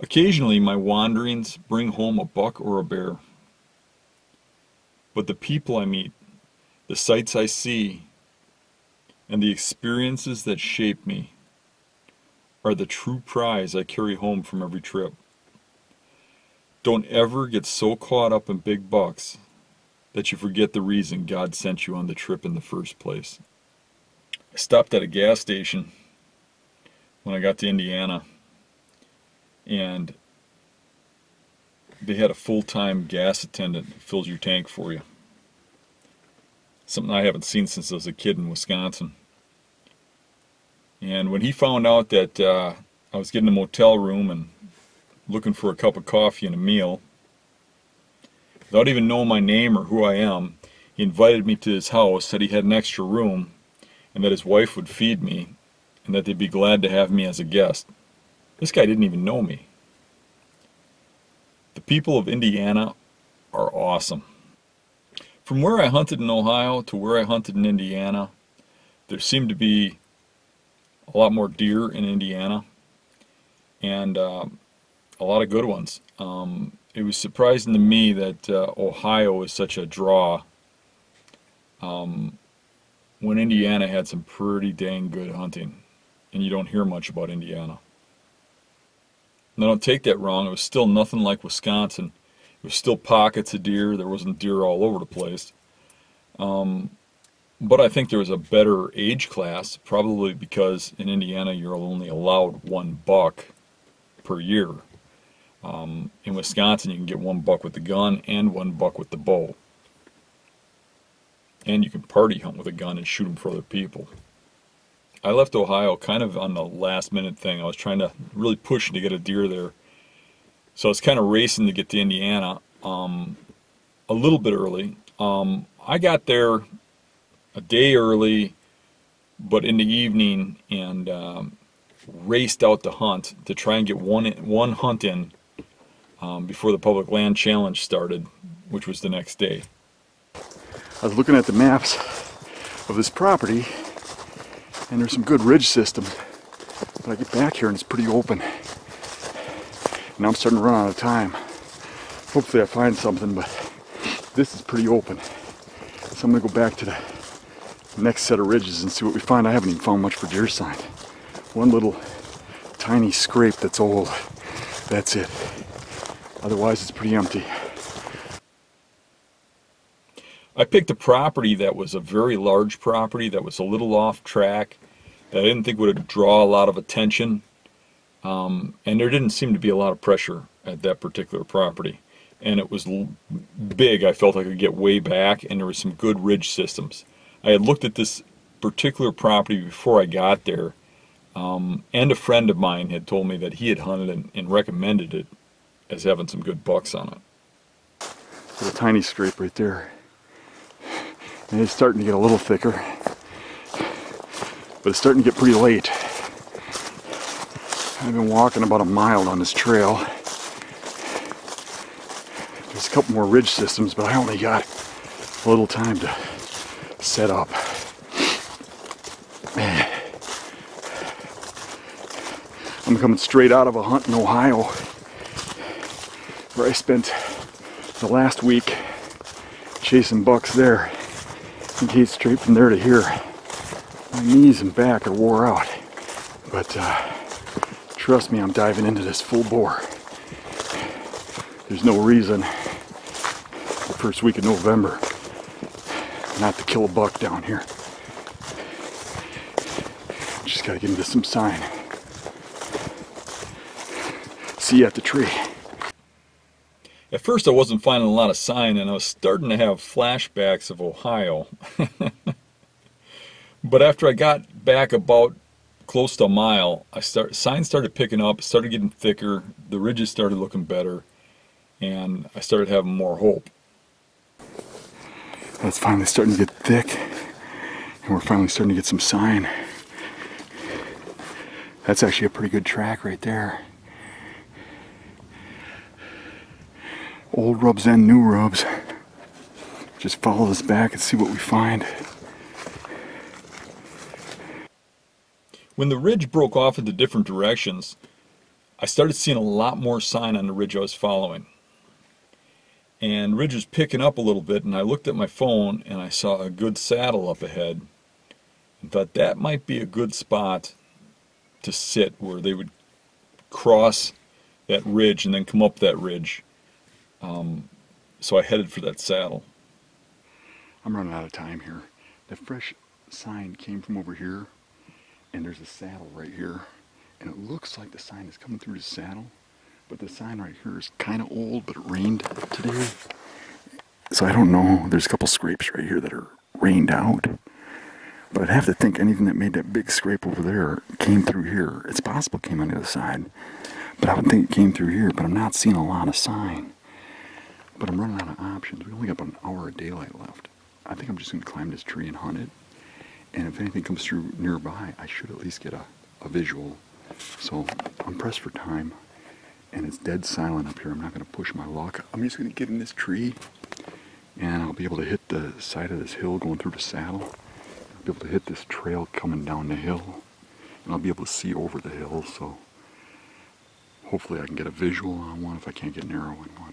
Occasionally my wanderings bring home a buck or a bear. But the people I meet, the sights I see, and the experiences that shape me are the true prize I carry home from every trip. Don't ever get so caught up in big bucks that you forget the reason God sent you on the trip in the first place. I stopped at a gas station when I got to Indiana, and they had a full-time gas attendant who fills your tank for you. Something I haven't seen since I was a kid in Wisconsin. And when he found out that I was getting a motel room and looking for a cup of coffee and a meal, without even knowing my name or who I am, he invited me to his house, said he had an extra room, and that his wife would feed me, and that they'd be glad to have me as a guest. This guy didn't even know me. The people of Indiana are awesome. From where I hunted in Ohio to where I hunted in Indiana, there seemed to be a lot more deer in Indiana, and a lot of good ones. It was surprising to me that Ohio is such a draw when Indiana had some pretty dang good hunting, and you don't hear much about Indiana. Now don't take that wrong, it was still nothing like Wisconsin. There was still pockets of deer, there wasn't deer all over the place. But I think there was a better age class, probably because in Indiana you're only allowed one buck per year. In Wisconsin you can get one buck with the gun and one buck with the bow. And you can party hunt with a gun and shoot them for other people. I left Ohio kind of on the last minute thing. I was trying to really push to get a deer there. So I was kind of racing to get to Indiana a little bit early. I got there a day early, but in the evening, and raced out to hunt to try and get one hunt in before the Public Land Challenge started, which was the next day. I was looking at the maps of this property, and there's some good ridge systems, but I get back here and it's pretty open. Now I'm starting to run out of time. Hopefully I find something, but this is pretty open. So I'm going to go back to the next set of ridges and see what we find. I haven't even found much for deer sign. One little tiny scrape that's old. That's it. Otherwise it's pretty empty. I picked a property that was a very large property that was a little off track, that I didn't think would draw a lot of attention, and there didn't seem to be a lot of pressure at that particular property. And it was big. I felt I could get way back, and there were some good ridge systems. I had looked at this particular property before I got there, and a friend of mine had told me that he had hunted and recommended it as having some good bucks on it. Little tiny scrape right there. And it's starting to get a little thicker, but it's starting to get pretty late. I've been walking about a mile on this trail. There's a couple more ridge systems, but I only got a little time to set up. I'm coming straight out of a hunt in Ohio, where I spent the last week chasing bucks there. I can get straight from there to here. My knees and back are wore out, but trust me, I'm diving into this full bore. There's no reason the first week of November not to kill a buck down here. Just gotta get into some sign. See you at the tree. At first I wasn't finding a lot of sign, and I was starting to have flashbacks of Ohio. But after I got back about close to a mile, signs started picking up, started getting thicker, the ridges started looking better, and I started having more hope. It's finally starting to get thick, and we're finally starting to get some sign. That's actually a pretty good track right there. Old rubs and new rubs. Just follow this back and see what we find. When the ridge broke off into different directions, I started seeing a lot more sign on the ridge I was following. And the ridge was picking up a little bit, and I looked at my phone and I saw a good saddle up ahead and thought that might be a good spot to sit, where they would cross that ridge and then come up that ridge. So I headed for that saddle. I'm running out of time here. The fresh sign came from over here, and there's a saddle right here. And it looks like the sign is coming through the saddle, but the sign right here is kind of old, but it rained today. So I don't know. There's a couple scrapes right here that are rained out. But I'd have to think anything that made that big scrape over there came through here. It's possible it came on the other side, but I would think it came through here, but I'm not seeing a lot of sign. But I'm running out of options. We only got about an hour of daylight left. I think I'm just going to climb this tree and hunt it. And if anything comes through nearby, I should at least get a visual. So I'm pressed for time, and it's dead silent up here. I'm not going to push my luck. I'm just going to get in this tree, and I'll be able to hit the side of this hill going through the saddle. I'll be able to hit this trail coming down the hill, and I'll be able to see over the hill. So hopefully I can get a visual on one if I can't get an arrow in one.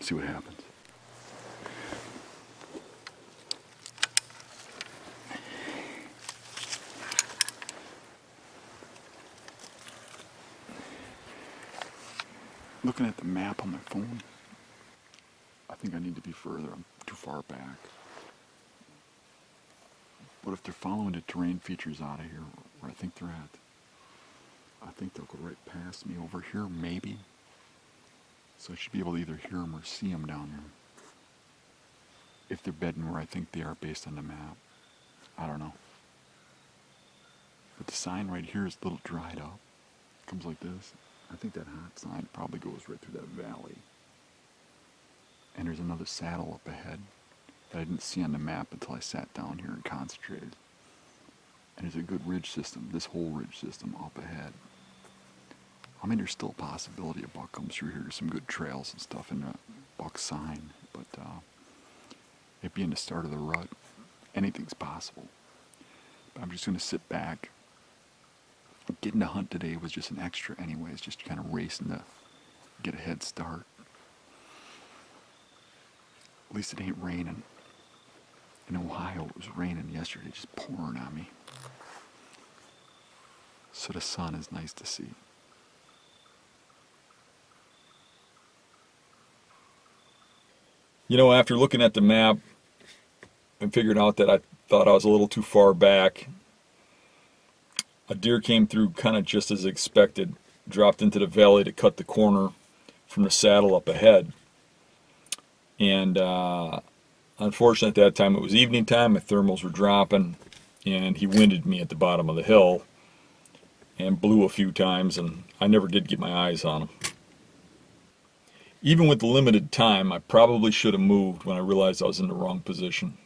See what happens. Looking at the map on my phone, I think I need to be further. I'm too far back. But if they're following the terrain features out of here, where I think they're at, I think they'll go right past me over here, maybe. So I should be able to either hear them or see them down there. If they're bedding where I think they are based on the map. I don't know. But the sign right here is a little dried up. It comes like this. I think that hot sign probably goes right through that valley. And there's another saddle up ahead that I didn't see on the map until I sat down here and concentrated. And there's a good ridge system, this whole ridge system up ahead. I mean, there's still a possibility a buck comes through here. There's some good trails and stuff in the buck sign, but it being the start of the rut, anything's possible. But I'm just going to sit back. Getting to hunt today was just an extra anyways, just kind of racing to get a head start. At least it ain't raining. In Ohio it was raining yesterday, just pouring on me. So the sun is nice to see. You know, after looking at the map and figured out that I thought I was a little too far back, a deer came through kind of just as expected, dropped into the valley to cut the corner from the saddle up ahead. And unfortunately at that time it was evening time, my thermals were dropping, and he winded me at the bottom of the hill and blew a few times, and I never did get my eyes on him. Even with the limited time, I probably should have moved when I realized I was in the wrong position.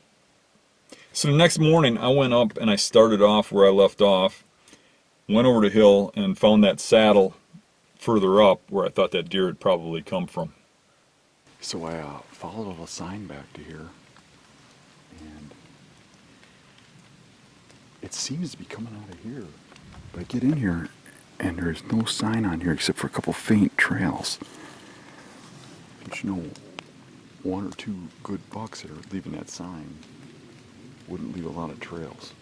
So the next morning I went up and I started off where I left off, went over the hill and found that saddle further up where I thought that deer had probably come from. So I followed a little sign back to here, and it seems to be coming out of here. But I get in here and there's no sign on here except for a couple faint trails. But you know, one or two good bucks that are leaving that sign wouldn't leave a lot of trails.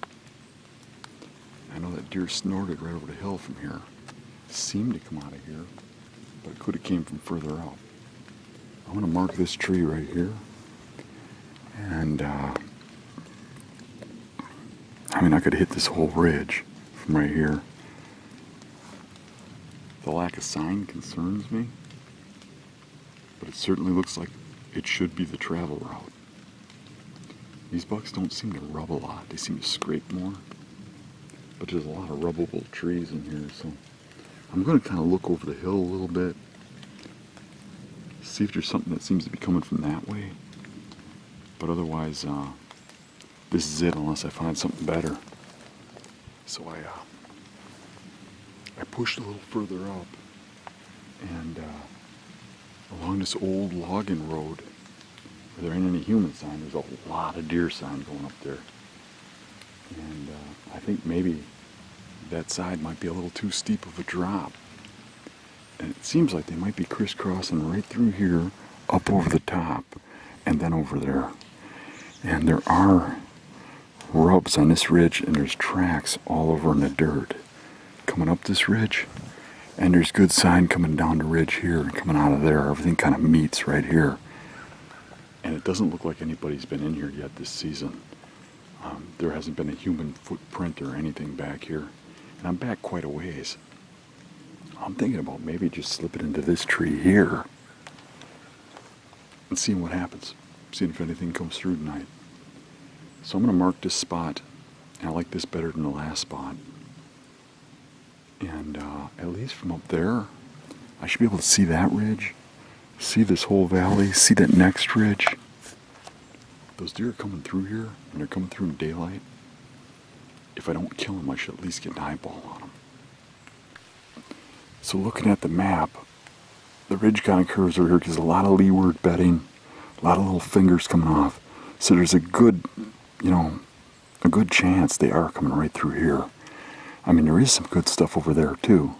I know that deer snorted right over the hill from here. It seemed to come out of here, but it could have came from further out. I'm going to mark this tree right here. And, I mean, I could hit this whole ridge from right here. The lack of sign concerns me, but it certainly looks like it should be the travel route. These bucks don't seem to rub a lot. They seem to scrape more. But there's a lot of rubbable trees in here, so I'm going to kind of look over the hill a little bit, see if there's something that seems to be coming from that way. But otherwise, this is it unless I find something better. So I pushed a little further up, and along this old logging road, where there ain't any human sign, there's a lot of deer sign going up there. And I think maybe that side might be a little too steep of a drop. And it seems like they might be crisscrossing right through here, up over the top, and then over there. And there are rubs on this ridge, and there's tracks all over in the dirt coming up this ridge. And there's good sign coming down the ridge here and coming out of there. Everything kind of meets right here. And it doesn't look like anybody's been in here yet this season. There hasn't been a human footprint or anything back here. And I'm back quite a ways. I'm thinking about maybe just slipping into this tree here and seeing what happens. Seeing if anything comes through tonight. So I'm going to mark this spot. And I like this better than the last spot. And at least from up there, I should be able to see that ridge, see this whole valley, see that next ridge. Those deer are coming through here, and they're coming through in daylight. If I don't kill them, I should at least get an eyeball on them. So looking at the map, the ridge kind of curves over here because a lot of leeward bedding, a lot of little fingers coming off. So there's a good, a good chance they are coming right through here. I mean, there is some good stuff over there too.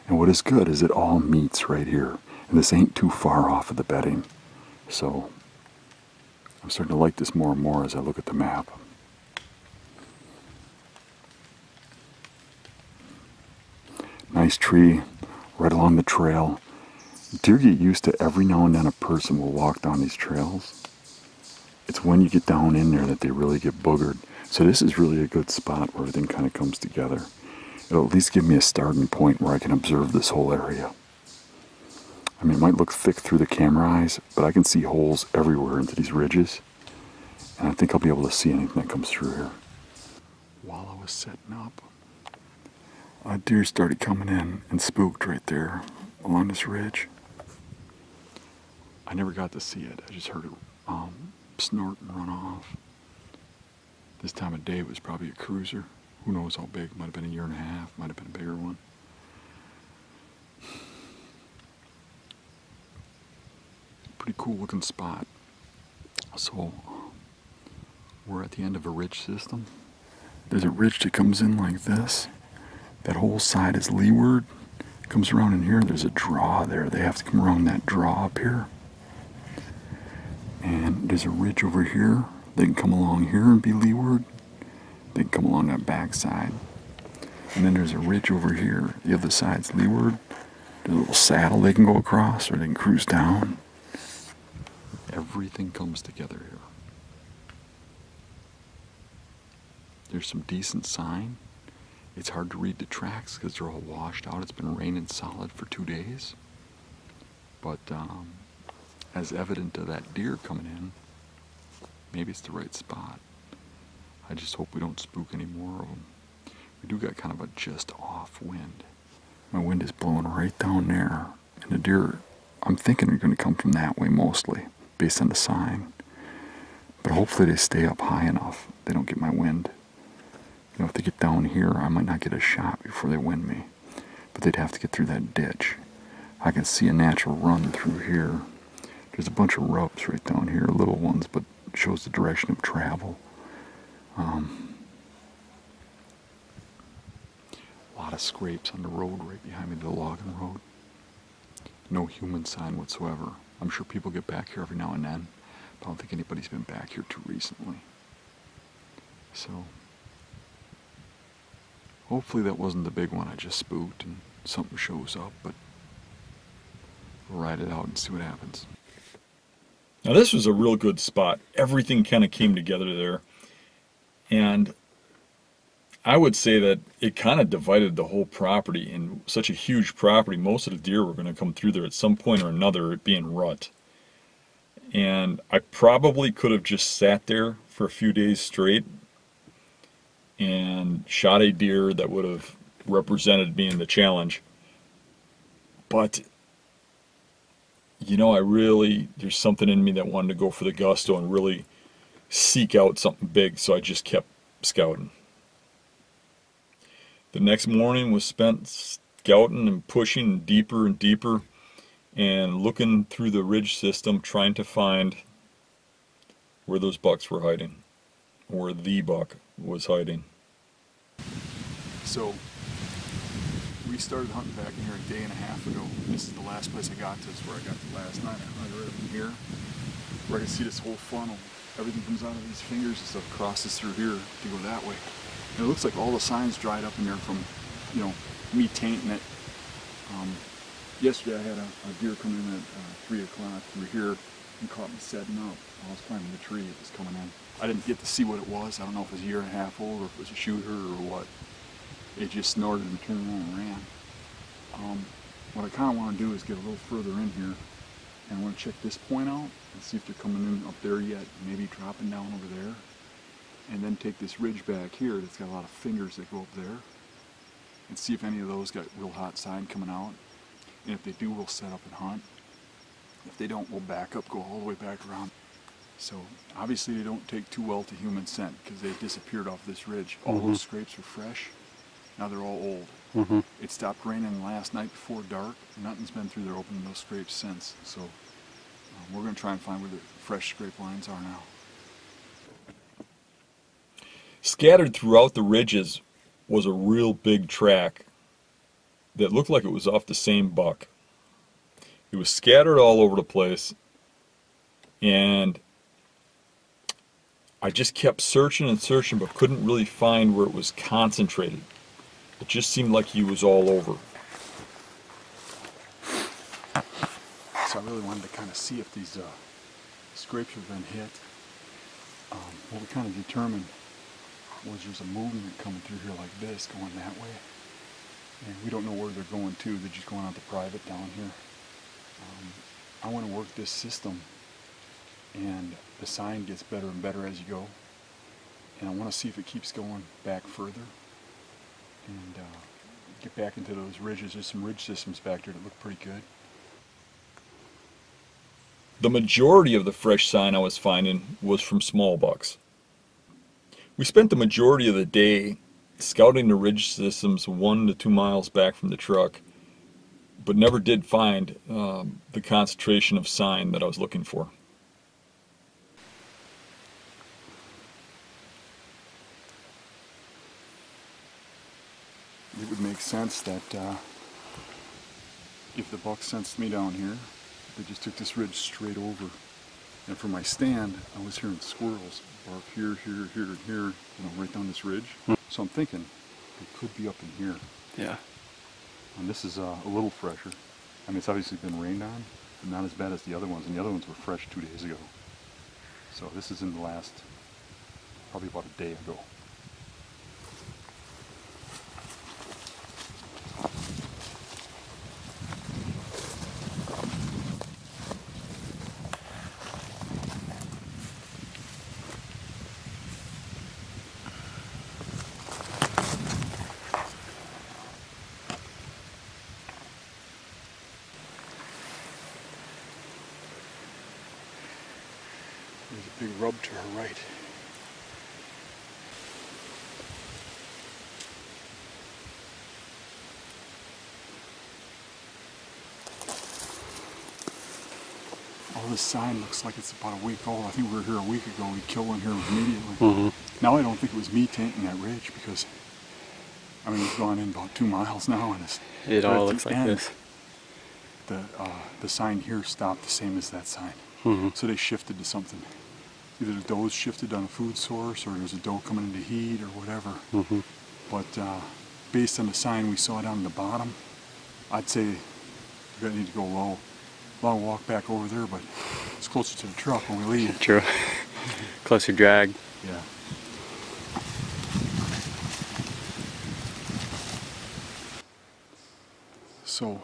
And what is good is it all meets right here. And this ain't too far off of the bedding. So I'm starting to like this more and more as I look at the map. Nice tree right along the trail. Deer get used to every now and then a person will walk down these trails. It's when you get down in there that they really get boogered. So this is really a good spot where everything kind of comes together. It'll at least give me a starting point where I can observe this whole area. I mean, it might look thick through the camera eyes, but I can see holes everywhere into these ridges. And I think I'll be able to see anything that comes through here. While I was setting up, a deer started coming in and spooked right there along this ridge. I never got to see it. I just heard it snort and run off. This time of day it was probably a cruiser. Who knows how big? Might have been a 1.5 years, might have been a bigger one. Pretty cool looking spot. So we're at the end of a ridge system. There's a ridge that comes in like this. That whole side is leeward. Comes around in here. There's a draw there. They have to come around that draw up here. And there's a ridge over here. They can come along here and be leeward. They can come along that back side. And then there's a ridge over here. The other side's leeward. There's a little saddle they can go across, or they can cruise down. Everything comes together here. There's some decent sign. It's hard to read the tracks because they're all washed out. It's been raining solid for 2 days. But as evident of that deer coming in, maybe it's the right spot. I just hope we don't spook any more of them. We do got kind of a just off wind. My wind is blowing right down there. And the deer, I'm thinking are going to come from that way mostly, based on the sign. But hopefully they stay up high enough. They don't get my wind. If they get down here, I might not get a shot before they wind me. But they'd have to get through that ditch. I can see a natural run through here. There's a bunch of rubs right down here, little ones, but it shows the direction of travel. A lot of scrapes on the road right behind me, the logging road. No human sign whatsoever. I'm sure people get back here every now and then, but I don't think anybody's been back here too recently. So hopefully that wasn't the big one I just spooked and something shows up, but we'll ride it out and see what happens. Now this was a real good spot. Everything kind of came together there. And I would say that it kind of divided the whole property. In such a huge property, most of the deer were going to come through there at some point or another, it being rut. And I probably could have just sat there for a few days straight and shot a deer that would have represented me in the challenge. But there's something in me that wanted to go for the gusto and really seek out something big, so I just kept scouting. The next morning was spent scouting and pushing deeper and deeper and looking through the ridge system, trying to find where those bucks were hiding, or where the buck was hiding. So we started hunting back in here a day and a half ago. this is the last place I got to. This is where I got to last night. I hung right up in here, where I can see this whole funnel. Everything comes out of these fingers and stuff, crosses through here to go that way. And it looks like all the signs dried up in there from, you know, me tainting it. Yesterday I had a deer come in at 3 o'clock through here and caught me setting up. I was climbing the tree, it was coming in. I didn't get to see what it was. I don't know if it was a year and a half old or if it was a shooter or what. It just snorted and turned around and ran. What I kind of want to do is get a little further in here and I want to check this point out and see if they're coming in up there yet, maybe dropping down over there. And then take this ridge back here that's got a lot of fingers that go up there and see if any of those got real hot sign coming out. And if they do, we'll set up and hunt. If they don't, we'll back up, go all the way back around. So obviously they don't take too well to human scent because they disappeared off this ridge. All those scrapes are fresh. Now they're all old. It stopped raining last night before dark. Nothing's been through there opening those scrapes since. So we're going to try and find where the fresh scrape lines are now. Scattered throughout the ridges was a real big track that looked like it was off the same buck. It was scattered all over the place, and I just kept searching and searching but couldn't really find where it was concentrated. It just seemed like he was all over. So I really wanted to kind of see if these scrapes have been hit. What we kind of determined was there's a movement coming through here like this, going that way. And we don't know where they're going to. They're just going out to private down here. I want to work this system, and the sign gets better and better as you go. And I want to see if it keeps going back further and get back into those ridges. There's some ridge systems back there that look pretty good. The majority of the fresh sign I was finding was from small bucks. We spent the majority of the day scouting the ridge systems 1 to 2 miles back from the truck, but never did find the concentration of sign that I was looking for. It would make sense that if the buck sensed me down here, they just took this ridge straight over. And from my stand, I was hearing squirrels bark here, here, here, and here, you know, right down this ridge. So I'm thinking it could be up in here. Yeah. And this is a little fresher. I mean, it's obviously been rained on, but not as bad as the other ones. And the other ones were fresh 2 days ago. So this is in the last, probably about a day ago. There's a big rub to her right. All this sign looks like it's about a week old. I think we were here a week ago. We killed one here immediately. Now I don't think it was me tainting that ridge because, I mean, we've gone in about 2 miles now and it all looks like this. The sign here stopped the same as that sign. So they shifted to something. Either the doe's shifted on a food source or there's a doe coming into heat or whatever. But based on the sign we saw down at the bottom, I'd say we're gonna need to go low. Long walk back over there, but it's closer to the truck when we leave. True. Closer drag. Yeah. So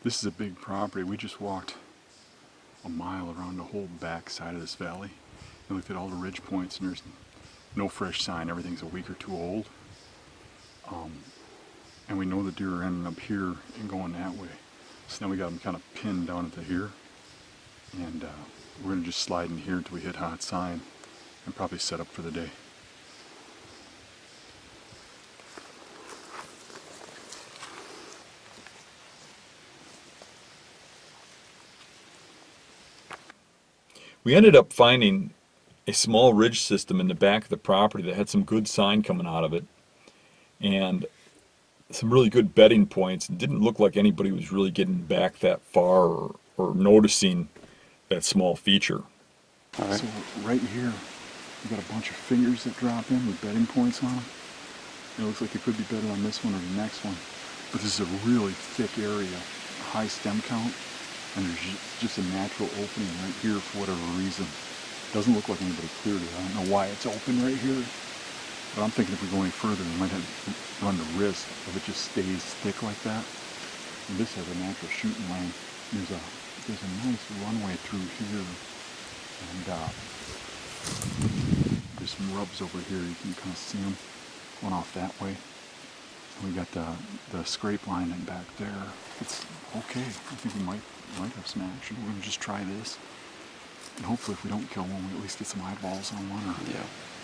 this is a big property. We just walked a mile around the whole back side of this valley and looked at all the ridge points, and there's no fresh sign. Everything's a week or two old. And we know the deer are ending up here and going that way. So now we got them kind of pinned down into here, and we're going to just slide in here until we hit hot sign and probably set up for the day. We ended up finding a small ridge system in the back of the property that had some good sign coming out of it. And some really good bedding points. It didn't look like anybody was really getting back that far or noticing that small feature. All right. So right here, we got a bunch of fingers that drop in with bedding points on them. It looks like it could be bedded on this one or the next one. But this is a really thick area, high stem count, and there's just a natural opening right here for whatever reason. Doesn't look like anybody cleared it. I don't know why it's open right here. But I'm thinking if we go any further, we might have to run the risk if it just stays thick like that. And this has a natural shooting lane. There's a nice runway through here, and there's some rubs over here. You can kind of see them going off that way. And we got the scrape line in back there. It's okay. I think we might have some action. We're gonna just try this, and hopefully, if we don't kill one, we at least get some eyeballs on one or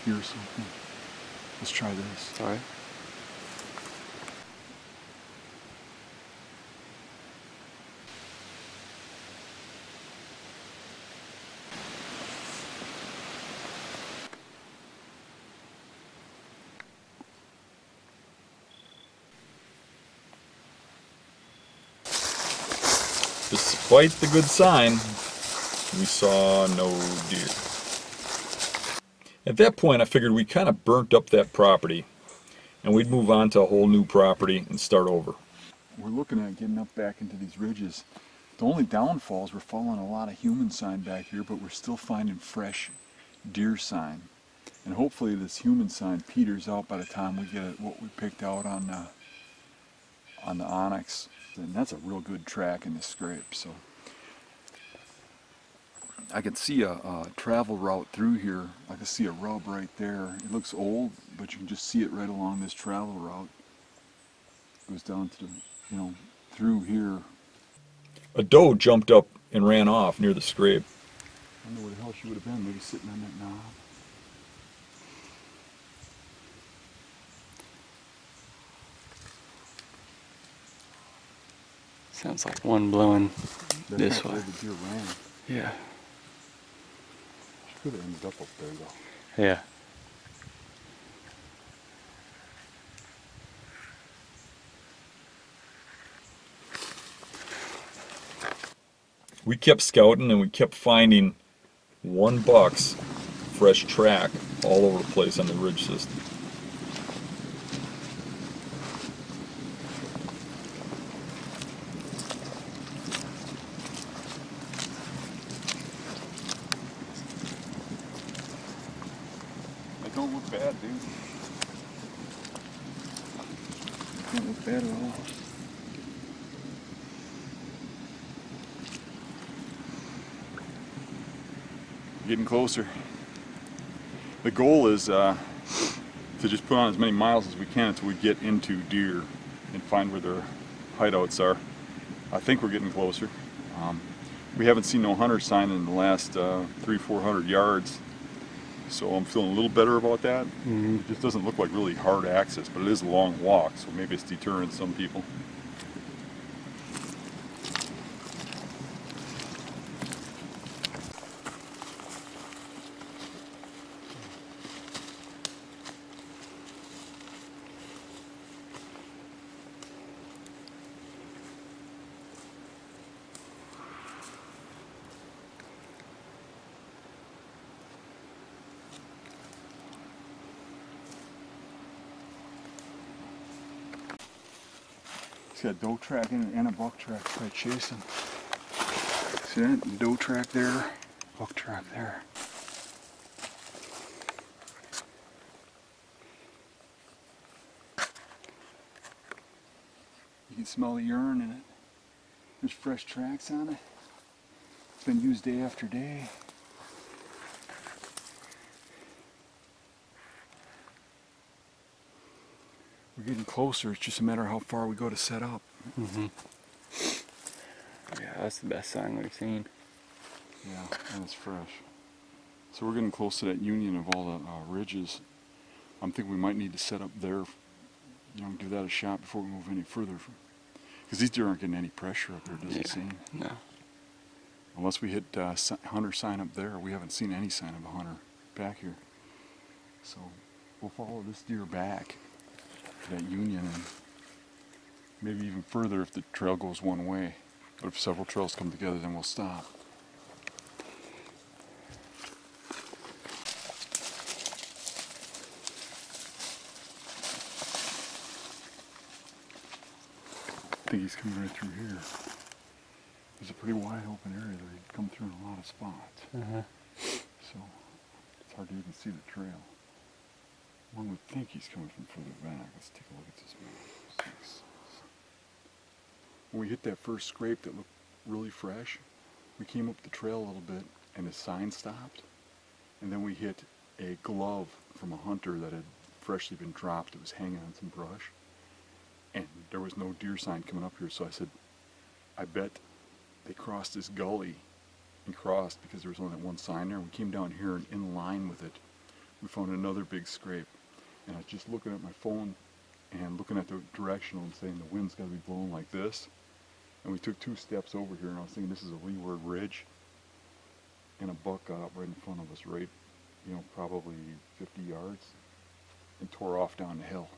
hear something. Let's try this. All right. Despite the good sign, we saw no deer. At that point, I figured we kind of burnt up that property, and we'd move on to a whole new property and start over. We're looking at getting up back into these ridges. The only downfall is we're following a lot of human sign back here, but we're still finding fresh deer sign. And hopefully this human sign peters out by the time we get what we picked out on the onyx. And that's a real good track in the scrape. So I can see a travel route through here. I can see a rub right there. It looks old, but you can just see it right along this travel route. It goes down to the, through here. A doe jumped up and ran off near the scrape. I don't know where the hell she would have been. Maybe sitting on that knob. Sounds like one blowing That's this not way. where the deer ran. Yeah. She could have ended up there though. Yeah. We kept scouting and we kept finding one buck's fresh track all over the place on the ridge system. They don't look bad, dude. They don't look bad at all. Getting closer. The goal is to just put on as many miles as we can until we get into deer and find where their hideouts are. I think we're getting closer. We haven't seen no hunter sign in the last 300-400 yards, so I'm feeling a little better about that. It just doesn't look like really hard access, but it is a long walk, so maybe it's deterring some people. See that doe track in it and a buck track right chasing. See that doe track there, buck track there. You can smell the urine in it. There's fresh tracks on it. It's been used day after day. We're getting closer. It's just a matter of how far we go to set up. Yeah, that's the best sign we've seen. Yeah, and it's fresh. So we're getting close to that union of all the ridges. I'm thinking we might need to set up there, give that a shot before we move any further. Because these deer aren't getting any pressure up there, it doesn't seem. No. Unless we hit hunter sign up there. We haven't seen any sign of a hunter back here. So we'll follow this deer back to that union and Maybe even further if the trail goes one way. But if several trails come together, then we'll stop. I think he's coming right through here. There's a pretty wide open area there. He'd come through in a lot of spots. So it's hard to even see the trail. One would think he's coming from further back. Let's take a look at this map. When we hit that first scrape that looked really fresh, we came up the trail a little bit and the sign stopped. And then we hit a glove from a hunter that had freshly been dropped. It was hanging on some brush. And there was no deer sign coming up here, so I said, I bet they crossed this gully and crossed because there was only that one sign there. We came down here and in line with it, we found another big scrape. And I was just looking at my phone and looking at the directional and saying the wind's got to be blowing like this. And we took 2 steps over here and I was thinking this is a leeward ridge. And a buck got up right in front of us, right, you know, probably 50 yards and tore off down the hill.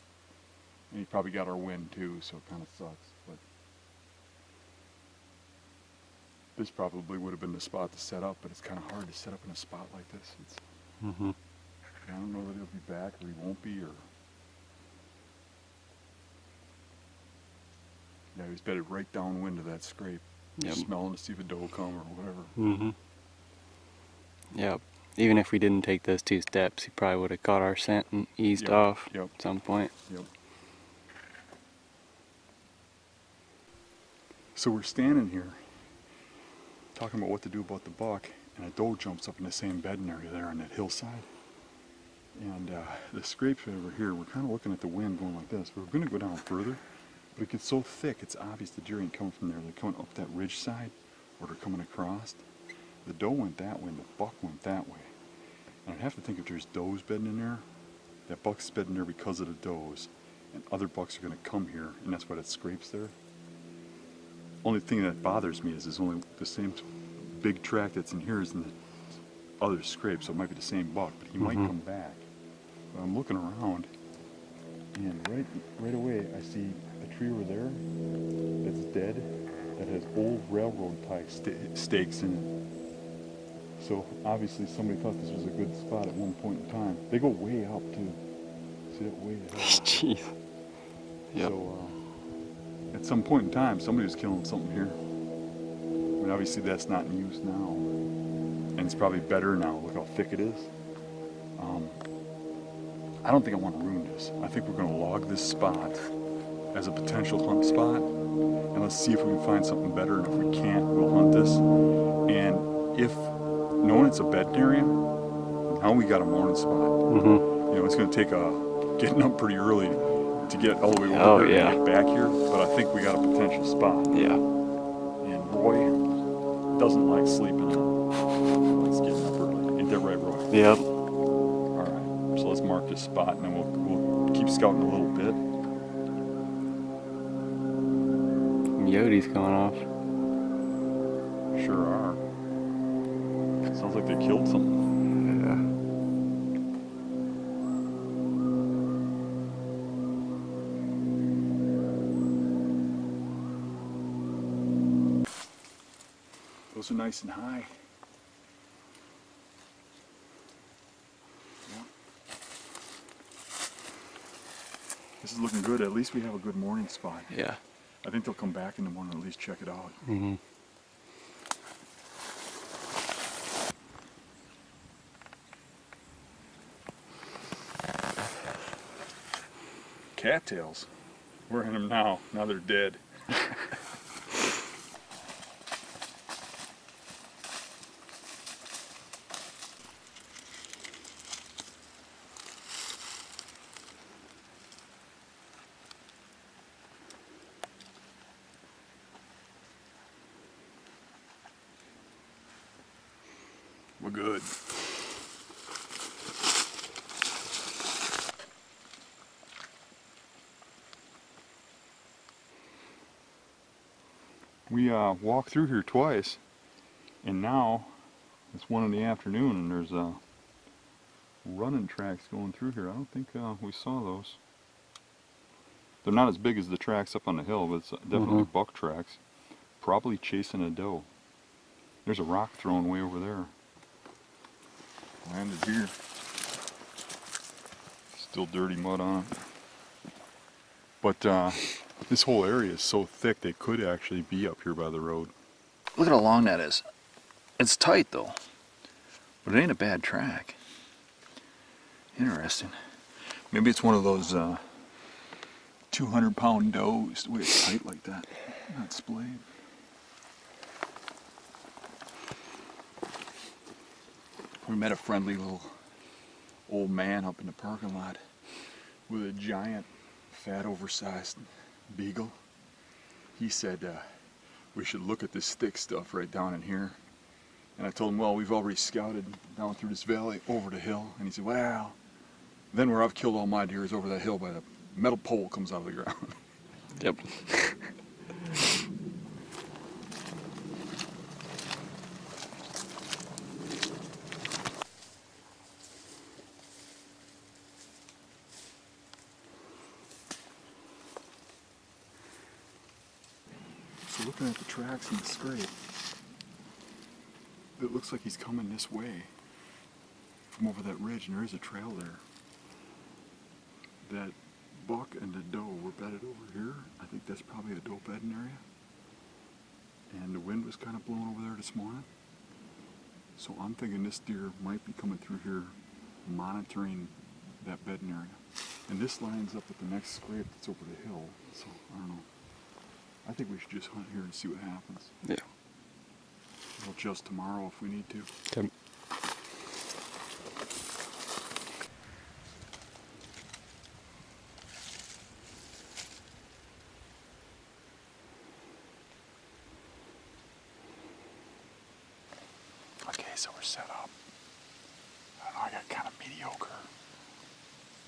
And he probably got our wind too, so it kind of sucks. But this probably would have been the spot to set up, but it's kind of hard to set up in a spot like this. It's, I don't know that he'll be back or he won't be, or yeah, he was bedded right downwind of that scrape, just smelling to see if a doe will come or whatever. Yep. Even if we didn't take those 2 steps, he probably would have caught our scent and eased off at some point. So we're standing here talking about what to do about the buck, and a doe jumps up in the same bedding area there on that hillside. And the scrapes over here, we're kind of looking at the wind going like this. We're going to go down further, but it gets so thick, it's obvious the deer ain't coming from there. They're coming up that ridge side, or they're coming across. The doe went that way, and the buck went that way. And I'd have to think if there's does bedding in there, that buck's bedding there because of the does, and other bucks are going to come here, and that's why that scrape's there. Only thing that bothers me is there's only the same big track that's in here as in the other scrape, so it might be the same buck, but he might come back. But I'm looking around, and right away I see a tree over there that's dead, that has old railroad tie stakes in it. So obviously somebody thought this was a good spot at one point in time. They go way up too. See that way the hell up? Jeez. Yep. So at some point in time, somebody was killing something here. I mean, obviously that's not in use now, and it's probably better now. Look how thick it is. I don't think I want to ruin this. I think we're going to log this spot as a potential hunt spot, and let's see if we can find something better. And if we can't, we'll hunt this. And if knowing it's a bedding area, now we got a morning spot. You know, it's going to take getting up pretty early to get all the way over there and get back here, but I think we got a potential spot. And Roy doesn't like sleeping. He likes getting up early. Ain't that right, Roy? Yep. All right, so let's mark this spot, and then we'll keep scouting a little bit. Coyotes going off. Sure are. Sounds like they killed something. Those are nice and high. Yeah. This is looking good. At least we have a good morning spot. Yeah. I think they'll come back in the morning and at least check it out. Cattails. We're in them now. Now they're dead. We're good. We walked through here twice, and now it's 1 in the afternoon, and there's running tracks going through here. I don't think we saw those. They're not as big as the tracks up on the hill, but it's definitely buck tracks. Probably chasing a doe. There's a rock thrown way over there. Landed here. Still dirty mud on it. But this whole area is so thick they could actually be up here by the road. Look at how long that is. It's tight though, but it ain't a bad track. Interesting. Maybe it's one of those 200-pound does, the way it's tight like that. Not splayed. We met a friendly little old man up in the parking lot with a giant, fat, oversized beagle. He said we should look at this thick stuff right down in here. And I told him, well, we've already scouted down through this valley over the hill. And he said, well, then where I've killed all my deer is over that hill by the metal pole comes out of the ground. Yep. So looking at the tracks in the scrape, it looks like he's coming this way from over that ridge, and there is a trail there. That buck and the doe were bedded over here. I think that's probably a doe bedding area. And the wind was kind of blowing over there this morning. So I'm thinking this deer might be coming through here monitoring that bedding area. And this lines up with the next scrape that's over the hill. So I don't know. I think we should just hunt here and see what happens. Yeah. We'll adjust tomorrow if we need to. Okay. Okay, so we're set up. I don't know, I got kind of mediocre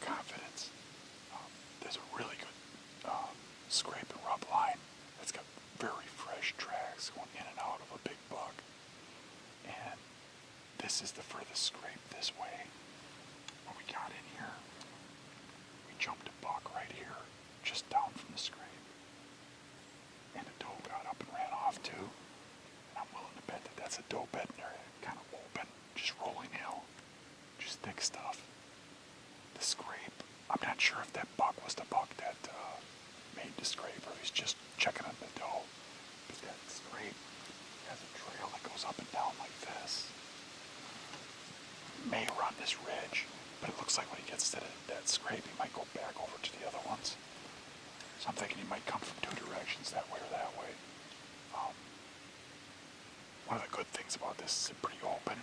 confidence. There's a really good scrape and rub line that's got very fresh tracks going in and out of a big buck. And this is the furthest scrape this way. When we got in here, we jumped a buck right here, just down from the scrape. And the doe got up and ran off too. And I'm willing to bet that that's a doe bedding area, kind of open, just rolling hill, just thick stuff. The scrape, I'm not sure if that buck was the buck that made the scrape or he's just checking on the doe. But that scrape has a trail that goes up and down like this. May run this ridge, but it looks like when he gets to that scrape, he might go back over to the other ones. So I'm thinking he might come from two directions, that way or that way. One of the good things about this is it's pretty open.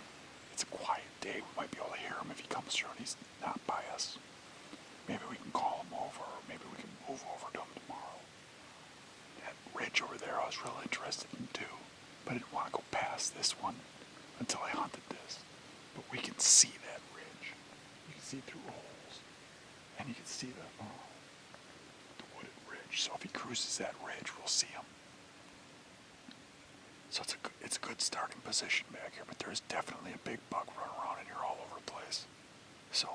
It's a quiet day. We might be able to hear him if he comes through and he's not by us. Maybe we can call him over, or maybe we can move over to him tomorrow. That ridge over there I was real interested in too, but I didn't want to go past this one until I hunted this. But we can see that ridge. You can see through holes, and you can see the wooded ridge. So if he cruises that ridge, we'll see him. So it's a good starting position back here, but there's definitely a big buck running around in here all over the place. So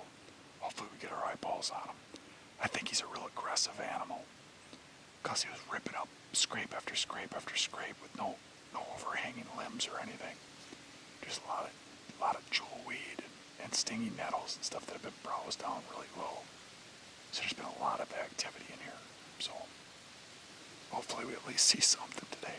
hopefully we get our eyeballs on him. I think he's a real aggressive animal because he was ripping up scrape after scrape after scrape with no overhanging limbs or anything. Just a lot of jewelweed and stinging nettles and stuff that have been browsed down really low. So there's been a lot of activity in here. So hopefully we at least see something today.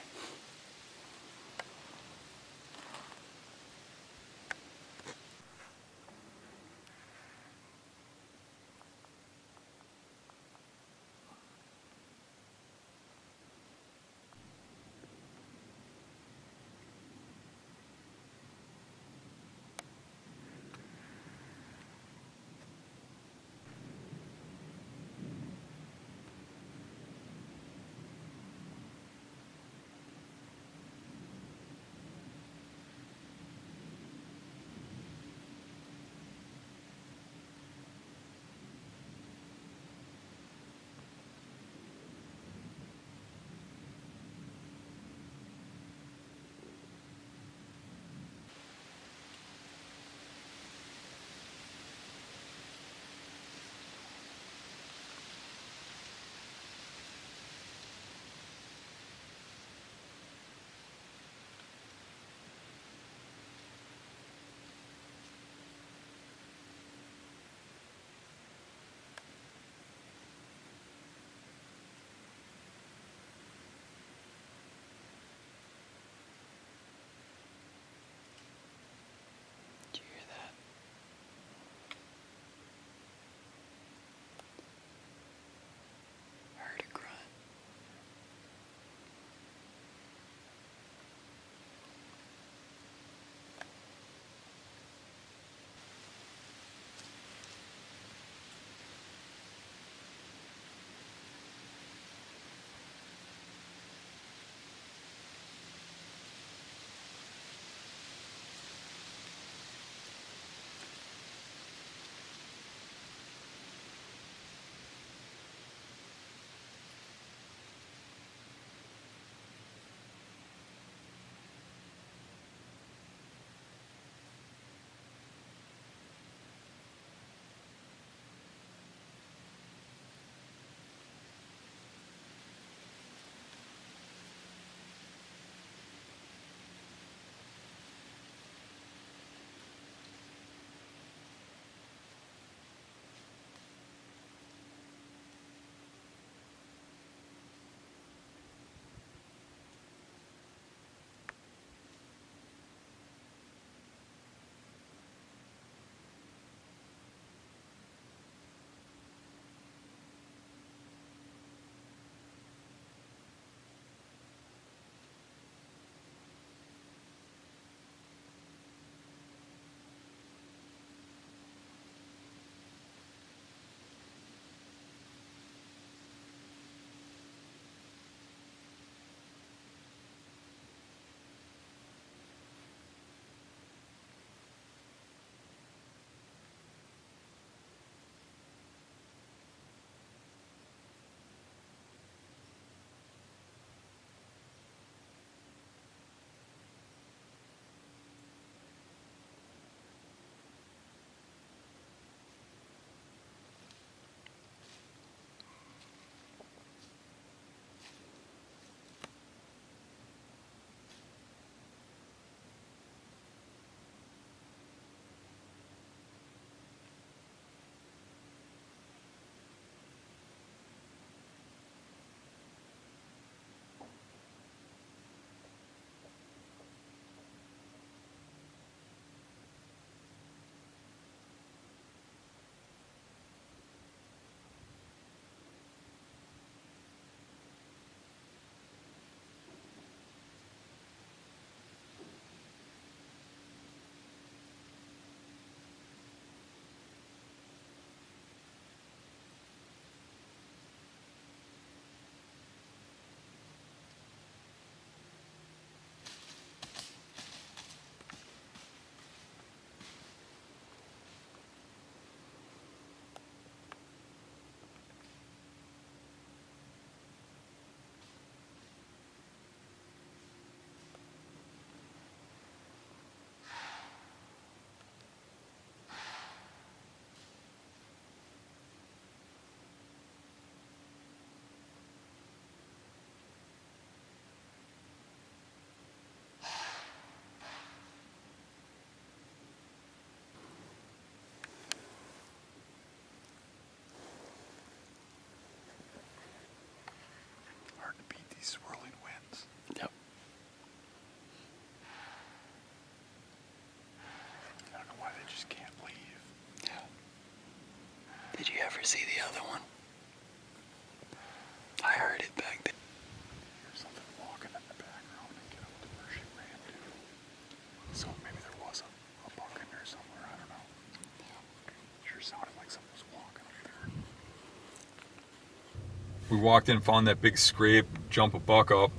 we walked in, found that big scrape, jump a buck up,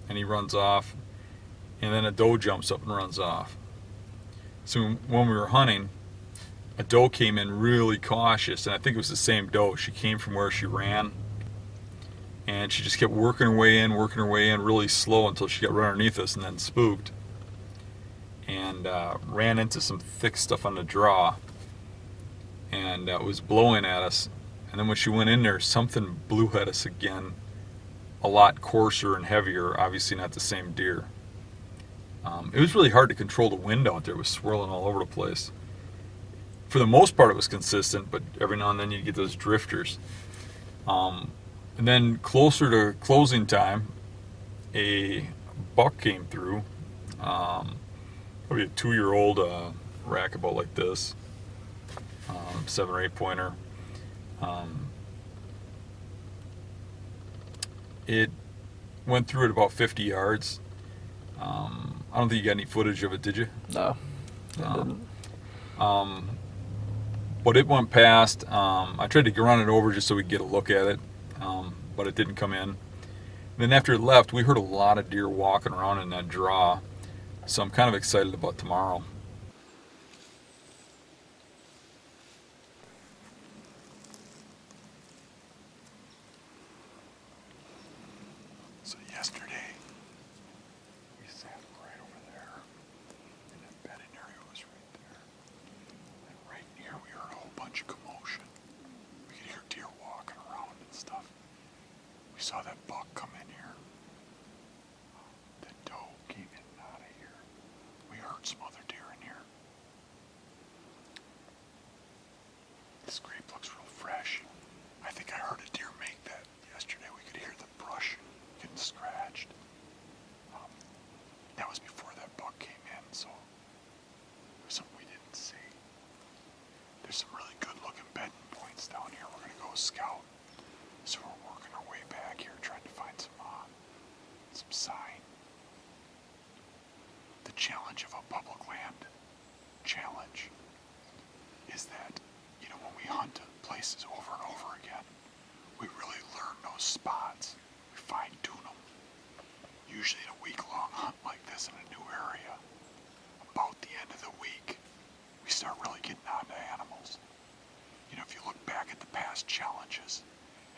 and he runs off. And then a doe jumps up and runs off. So when we were hunting, a doe came in really cautious, and I think it was the same doe. She came from where she ran, and she just kept working her way in, really slow until she got right underneath us and then spooked. And ran into some thick stuff on the draw, and it was blowing at us. And then when she went in there, something blew at us again, a lot coarser and heavier, obviously not the same deer. It was really hard to control the wind out there. It was swirling all over the place. For the most part it was consistent, but every now and then you'd get those drifters. And then closer to closing time, a buck came through, probably a 2-year-old rack about like this, 7 or 8 pointer. It went through at about 50 yards. I don't think you got any footage of it, did you? No, I didn't. But it went past. I tried to run it over just so we could get a look at it, but it didn't come in. Then after it left, we heard a lot of deer walking around in that draw, so I'm kind of excited about tomorrow. So yesterday, we sat right over there, and that bedding area was right there. And right near, we heard a whole bunch of commotion. We could hear deer walking around and stuff. We saw that buck come in here. The doe came in and out of here. We heard some other deer in here. The scrape looks real fresh. I think I heard a deer make that yesterday. We could hear the brush getting scratched. That was before that buck came in, so there's something we didn't see. There's some really good looking bedding points down here. We're gonna go scout. So we're working our way back here, trying to find some sign. The challenge of a public land challenge is that, you know, when we hunt places over and over again, we really learn those spots. We fine tune them. Usually in a week-long hunt like this in a new area, about the end of the week, we start really getting onto animals. You know, if you look back at the past challenges,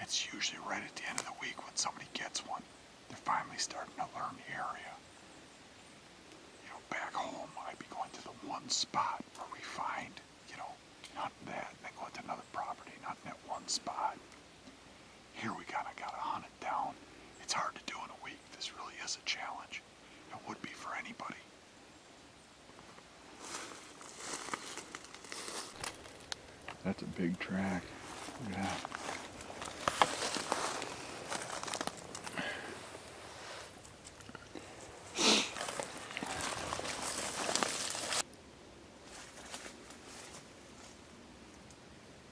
it's usually right at the end of the week when somebody gets one. They're finally starting to learn the area. You know, back home, I'd be going to the one spot where we find, you know, hunting that, and then going to another property, hunting that one spot. Here we gotta hunt it down. It's hard to do in a week. This really is a challenge. It would be for anybody. That's a big track. Look at that.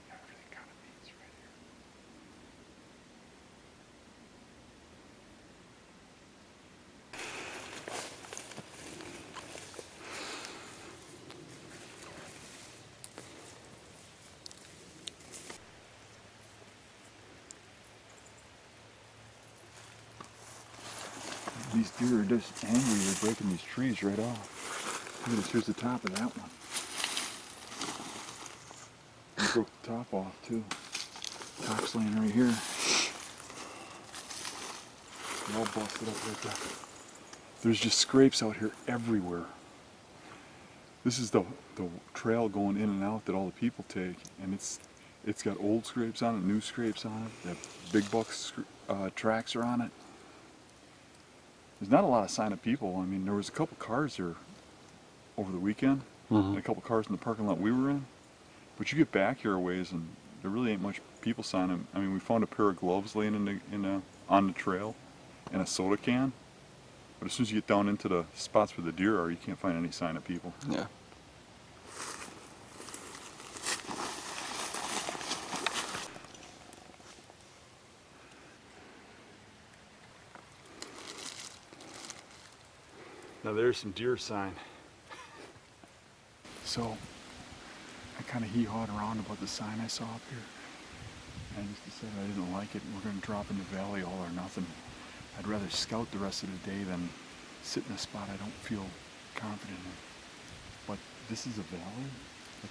Everything kind of meets right here. These deer are just angry. They're breaking these trees right off. Look at this. Here's the top of that one. They broke the top off too. Top's laying right here. They're all busted up right there. There's just scrapes out here everywhere. This is the trail going in and out that all the people take, and it's got old scrapes on it, new scrapes on it. The big buck tracks are on it. There's not a lot of sign of people. I mean, there was a couple cars here over the weekend, and a couple cars in the parking lot we were in. But you get back here a ways, and there really ain't much people signing. I mean, we found a pair of gloves laying on the trail, and a soda can. But as soon as you get down into the spots where the deer are, you can't find any sign of people. Yeah. Now there's some deer sign. So I kind of hee-hawed around about the sign I saw up here. I just decided I didn't like it. We're going to drop into valley all or nothing. I'd rather scout the rest of the day than sit in a spot I don't feel confident in. But this is a valley that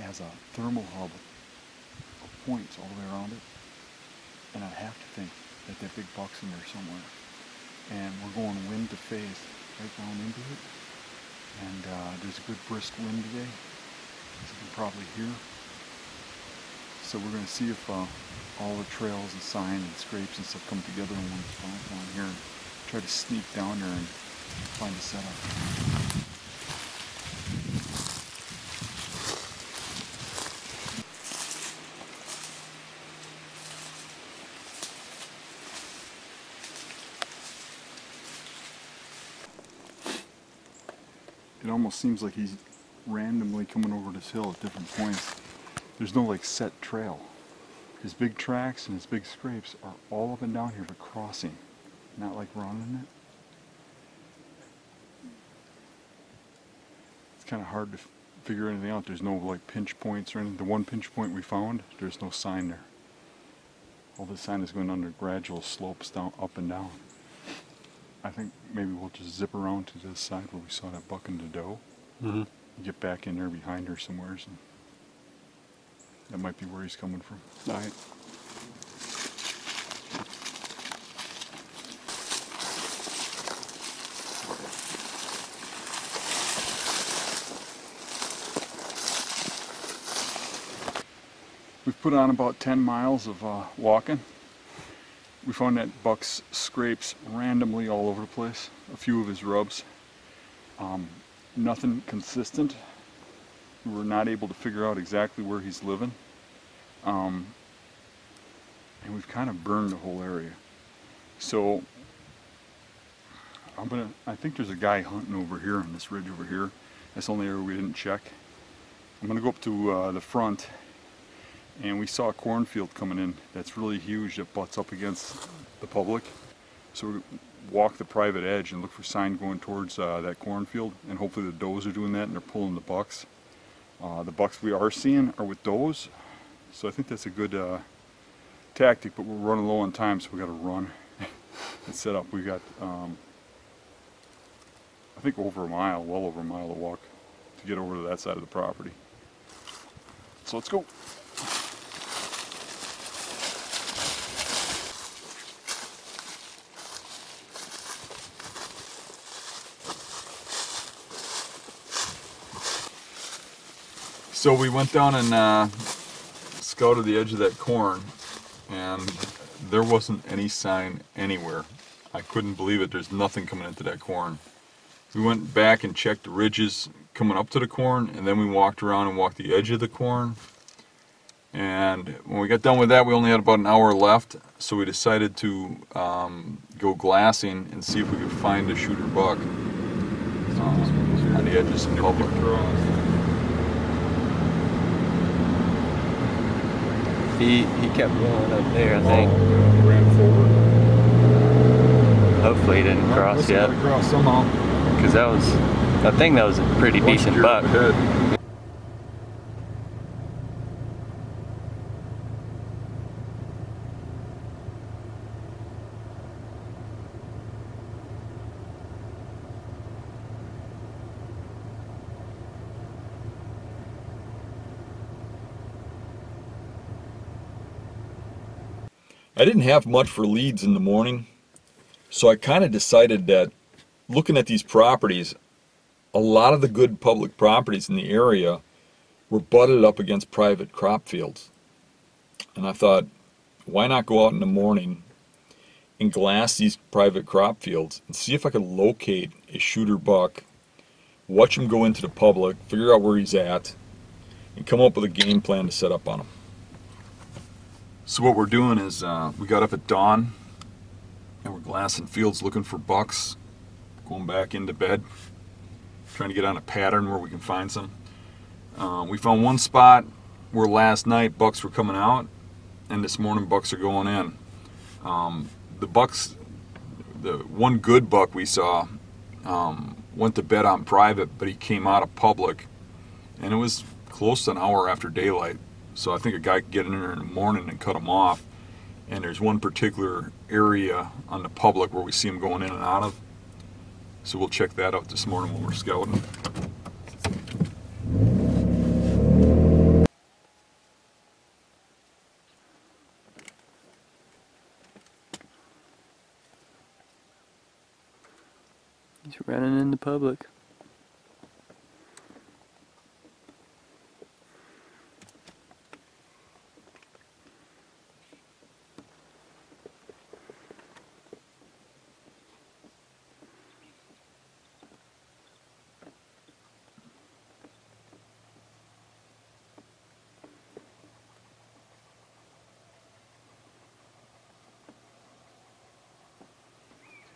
has a thermal hub of points all the way around it. And I have to think that big buck's in there somewhere. And we're going wind to face right down into it. And there's a good brisk wind today, as you can probably hear. So we're going to see if all the trails and sign and scrapes and stuff come together in one spot down here, and try to sneak down there and find a setup. It almost seems like he's randomly coming over this hill at different points. There's no like set trail. His big tracks and his big scrapes are all up and down here for crossing, not like running it. It's kind of hard to figure anything out. There's no like pinch points or anything. The one pinch point we found, there's no sign there. All the sign is going under gradual slopes down, up and down. I think maybe we'll just zip around to this side where we saw that buck and the doe. Mm-hmm. Get back in there behind her somewhere. And that might be where he's coming from. All right. We've put on about 10 miles of walking. We found that buck's scrapes randomly all over the place. A few of his rubs. Nothing consistent. We were not able to figure out exactly where he's living. And we've kind of burned the whole area. So I think there's a guy hunting over here on this ridge over here. That's the only area we didn't check. I'm gonna go up to the front, and we saw a cornfield coming in that's really huge that butts up against the public. So we walk the private edge and look for sign going towards that cornfield, and hopefully the does are doing that and they're pulling the bucks. The bucks we are seeing are with does, so I think that's a good tactic, but we're running low on time, so we got to run and set up. We got I think over a mile, well over a mile to walk to get over to that side of the property. So let's go. So we went down and scouted the edge of that corn, and there wasn't any sign anywhere. I couldn't believe it. There's nothing coming into that corn. We went back and checked the ridges coming up to the corn, and then we walked around and walked the edge of the corn. And when we got done with that, we only had about an hour left, so we decided to go glassing and see if we could find a shooter buck on the edges of public. He kept going up there, I think. Ran forward. Hopefully he didn't cross yet. Cross somehow. Because I think that was a pretty decent buck. I didn't have much for leads in the morning, so I kind of decided that looking at these properties, a lot of the good public properties in the area were butted up against private crop fields. And I thought, why not go out in the morning and glass these private crop fields and see if I could locate a shooter buck, watch him go into the public, figure out where he's at, and come up with a game plan to set up on him. So what we're doing is we got up at dawn and we're glassing fields looking for bucks, going back into bed, trying to get on a pattern where we can find some. We found one spot where last night bucks were coming out, and this morning bucks are going in. The bucks, the one good buck we saw went to bed on private, but he came out of public, and it was close to an hour after daylight. So I think a guy could get in there in the morning and cut them off. And there's one particular area on the public where we see them going in and out of. So we'll check that out this morning when we're scouting. He's running in the public.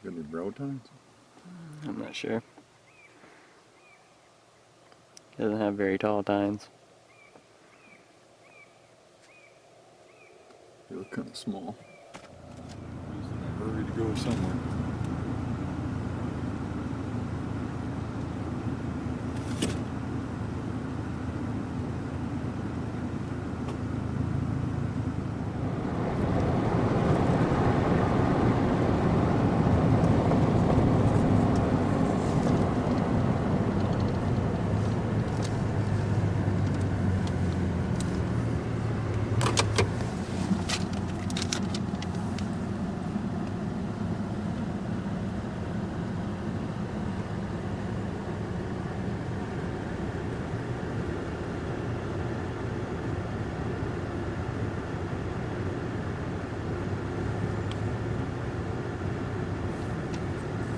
Got any brow tines? I'm not sure. Doesn't have very tall tines. They look kind of small. He's in a hurry to go somewhere.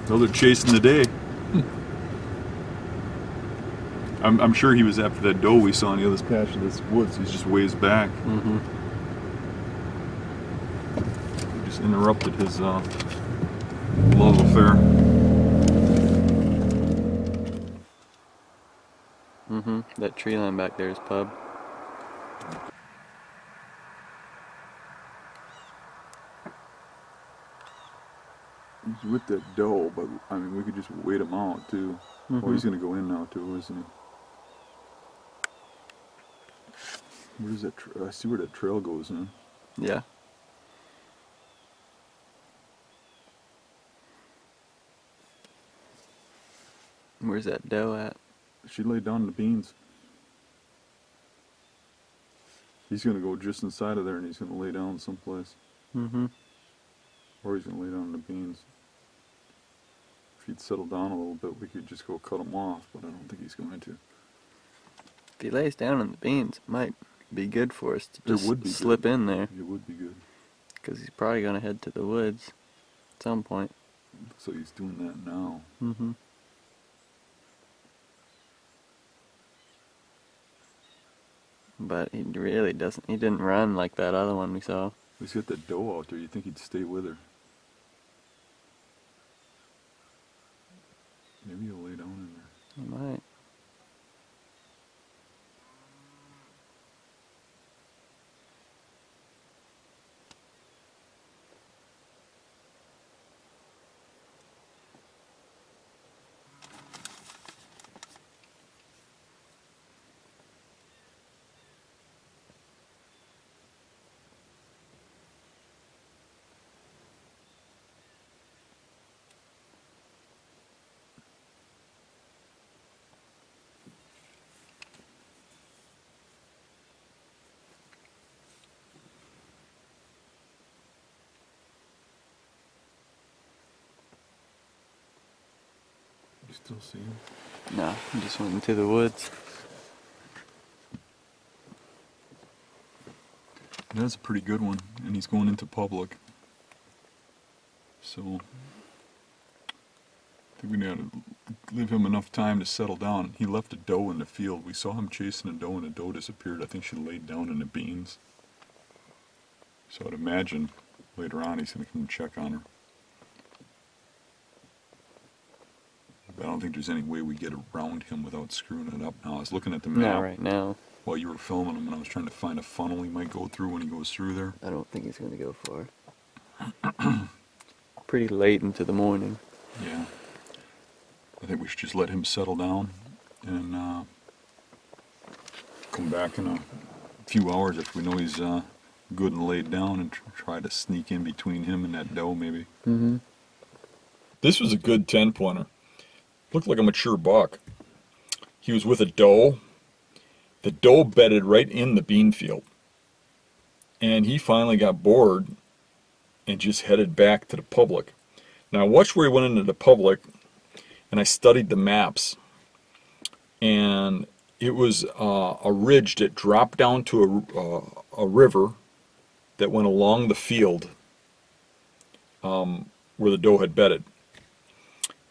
Well, they're chasing the day. I'm sure he was after that doe we saw in the other patch of this woods. He's just ways back. Mm-hmm. We just interrupted his love affair. Mm-hmm. That tree line back there is pub. He's with that doe, but I mean, we could just wait him out too. Oh, he's gonna go in now too, isn't he? Where's that? I see where that trail goes in. Yeah. Where's that doe at? She laid down in the beans. He's gonna go just inside of there, and he's gonna lay down someplace, Mm-hmm. or he's gonna lay down in the beans. If he'd settle down a little bit, we could just go cut him off, but I don't think he's going to. If he lays down in the beans, it might be good for us to just would be slip good. in there. It would be good. Because he's probably going to head to the woods at some point. So he's doing that now. Mm-hmm. But he really doesn't. He didn't run like that other one we saw. He's got that doe out there. You think he'd stay with her? Maybe he'll lay down in there. He might. You still see him? No, he just went into the woods. That's a pretty good one, and he's going into public. So I think we need to leave him enough time to settle down. He left a doe in the field. We saw him chasing a doe, and the doe disappeared. I think she laid down in the beans. So I'd imagine later on he's going to come and check on her. But I don't think there's any way we get around him without screwing it up now. I was looking at the map Not right now. while you were filming him, and I was trying to find a funnel he might go through when he goes through there. I don't think he's going to go far. Pretty late into the morning. Yeah. I think we should just let him settle down and come back in a few hours after we know he's good and laid down, and try to sneak in between him and that doe maybe. Mm-hmm. This was a good 10-pointer. Looked like a mature buck. He was with a doe. The doe bedded right in the bean field. And he finally got bored and just headed back to the public. Now I watched where he went into the public, and I studied the maps. And it was a ridge that dropped down to a river that went along the field where the doe had bedded.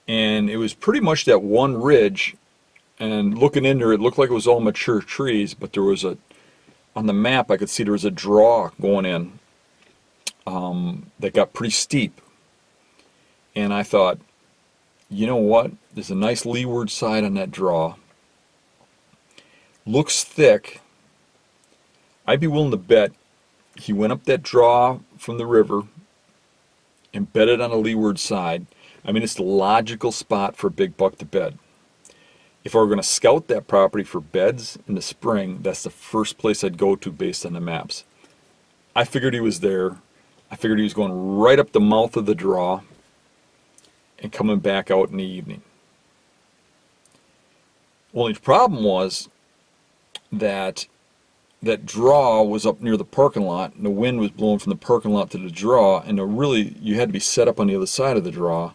And it was pretty much that one ridge, and looking in there, it looked like it was all mature trees, but there was on the map I could see there was a draw going in that got pretty steep. And I thought, you know what, there's a nice leeward side on that draw. Looks thick. I'd be willing to bet he went up that draw from the river and bedded on a leeward side. I mean, it's the logical spot for a big buck to bed. If I were going to scout that property for beds in the spring, that's the first place I'd go to based on the maps. I figured he was there. I figured he was going right up the mouth of the draw and coming back out in the evening. Only the problem was that draw was up near the parking lot, and the wind was blowing from the parking lot to the draw, and you had to be set up on the other side of the draw.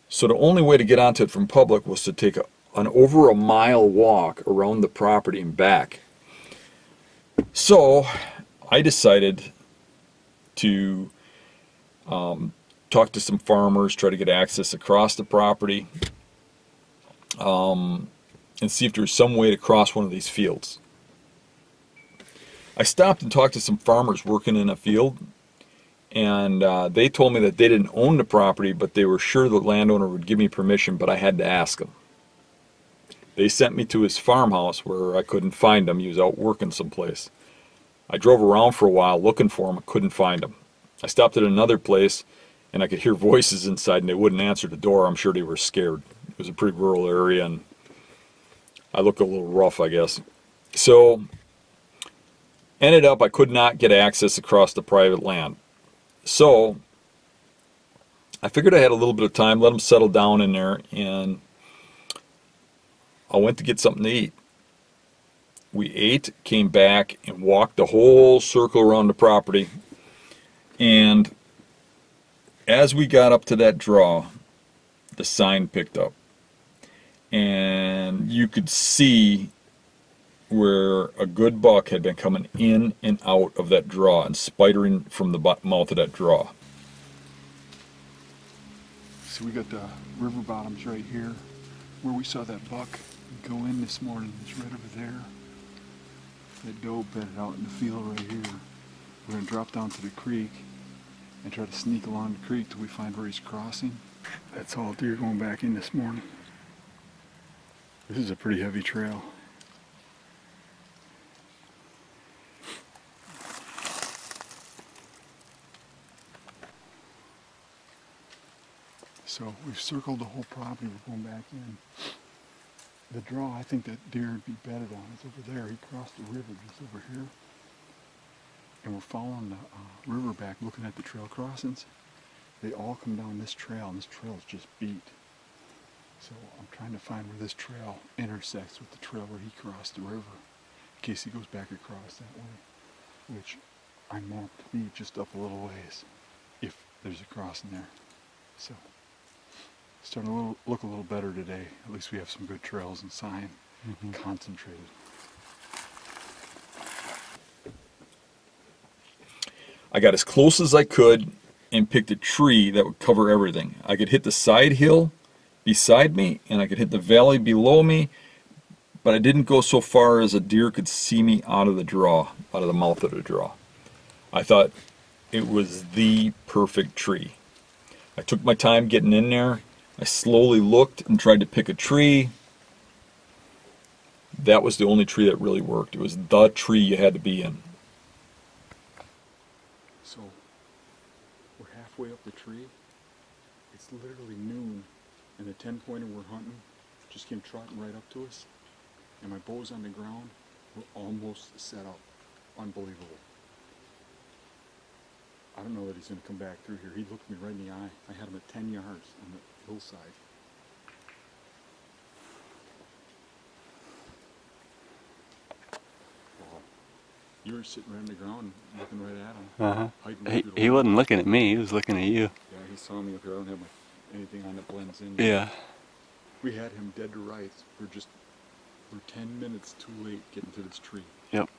So the only way to get onto it from public was to take an over a mile walk around the property and back. So I decided to talk to some farmers, try to get access across the property, and see if there was some way to cross one of these fields. I stopped and talked to some farmers working in a field, and they told me that they didn't own the property, but they were sure the landowner would give me permission, but I had to ask him. They sent me to his farmhouse where I couldn't find him. He was out working someplace. I drove around for a while looking for him. I couldn't find him. I stopped at another place, and I could hear voices inside, and they wouldn't answer the door. I'm sure they were scared. It was a pretty rural area, and I looked a little rough, I guess. So, ended up I could not get access across the private land. So, I figured I had a little bit of time, let him settle down in there, and I went to get something to eat. We ate, came back, and walked the whole circle around the property. And as we got up to that draw, the sign picked up. And you could see where a good buck had been coming in and out of that draw and spidering from the mouth of that draw. So we got the river bottoms right here where we saw that buck go in this morning. It's right over there. That doe bedded out in the field right here. We're going to drop down to the creek and try to sneak along the creek till we find where he's crossing. That's all deer going back in this morning. This is a pretty heavy trail. So we've circled the whole property. We're going back in. The draw I think that deer would be bedded on is over there. He crossed the river just over here. And we're following the river back, looking at the trail crossings. They all come down this trail, and this trail is just beat. So I'm trying to find where this trail intersects with the trail where he crossed the river, in case he goes back across that way, which I mapped to be just up a little ways, if there's a crossing there. So it's starting to look a little better today. At least we have some good trails and sign concentrated. I got as close as I could and picked a tree that would cover everything. I could hit the side hill beside me, and I could hit the valley below me, but I didn't go so far as a deer could see me out of the draw, out of the mouth of the draw. I thought it was the perfect tree. I took my time getting in there. I slowly looked and tried to pick a tree. That was the only tree that really worked. It was the tree you had to be in. So we're halfway up the tree. It's literally noon, and the 10-pointer we're hunting just came trotting right up to us. And my bow's on the ground, were almost set up. Unbelievable. I don't know that he's going to come back through here. He looked me right in the eye. I had him at 10 yards on the hillside. Wow. You were sitting right on the ground looking right at him. He wasn't looking at me, he was looking at you. Yeah, he saw me up here. I don't have anything on that blends in. Yeah. We had him dead to rights. We're 10 minutes too late getting to this tree. Yep.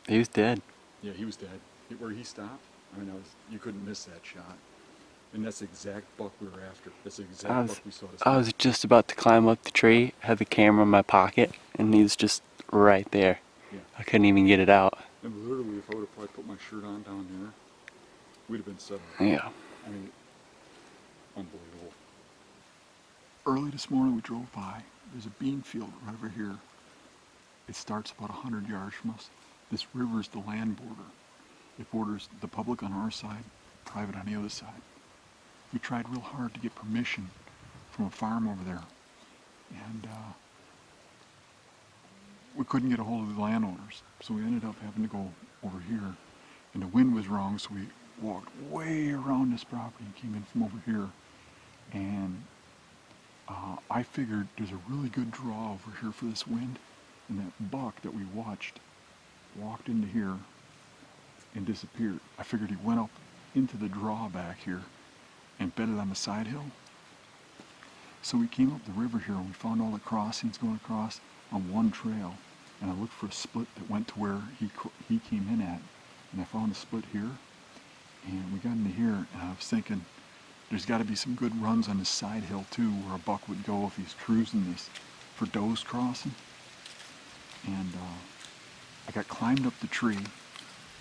He was dead. Yeah, he was dead. Where he stopped, I mean, you couldn't miss that shot. And that's the exact buck we were after. That's the exact buck we saw this I was just about to climb up the tree, had the camera in my pocket, and he was just right there. Yeah. I couldn't even get it out. And literally, if I would have probably put my shirt on down here, we'd have been set up. Yeah. I mean, unbelievable. Early this morning we drove by. There's a bean field right over here. It starts about 100 yards from us. This river is the land border. It borders the public on our side, private on the other side. We tried real hard to get permission from a farm over there. And we couldn't get a hold of the landowners. So we ended up having to go over here. And the wind was wrong, so we walked way around this property and came in from over here. And I figured there's a really good draw over here for this wind. And that buck that we watched walked into here and disappeared. I figured he went up into the draw back here and bedded on the side hill. So we came up the river here and we found all the crossings going across on one trail. And I looked for a split that went to where he came in at. And I found a split here. And we got into here and I was thinking, there's got to be some good runs on this side hill too, where a buck would go if he's cruising this for does crossing. And I got climbed up the tree,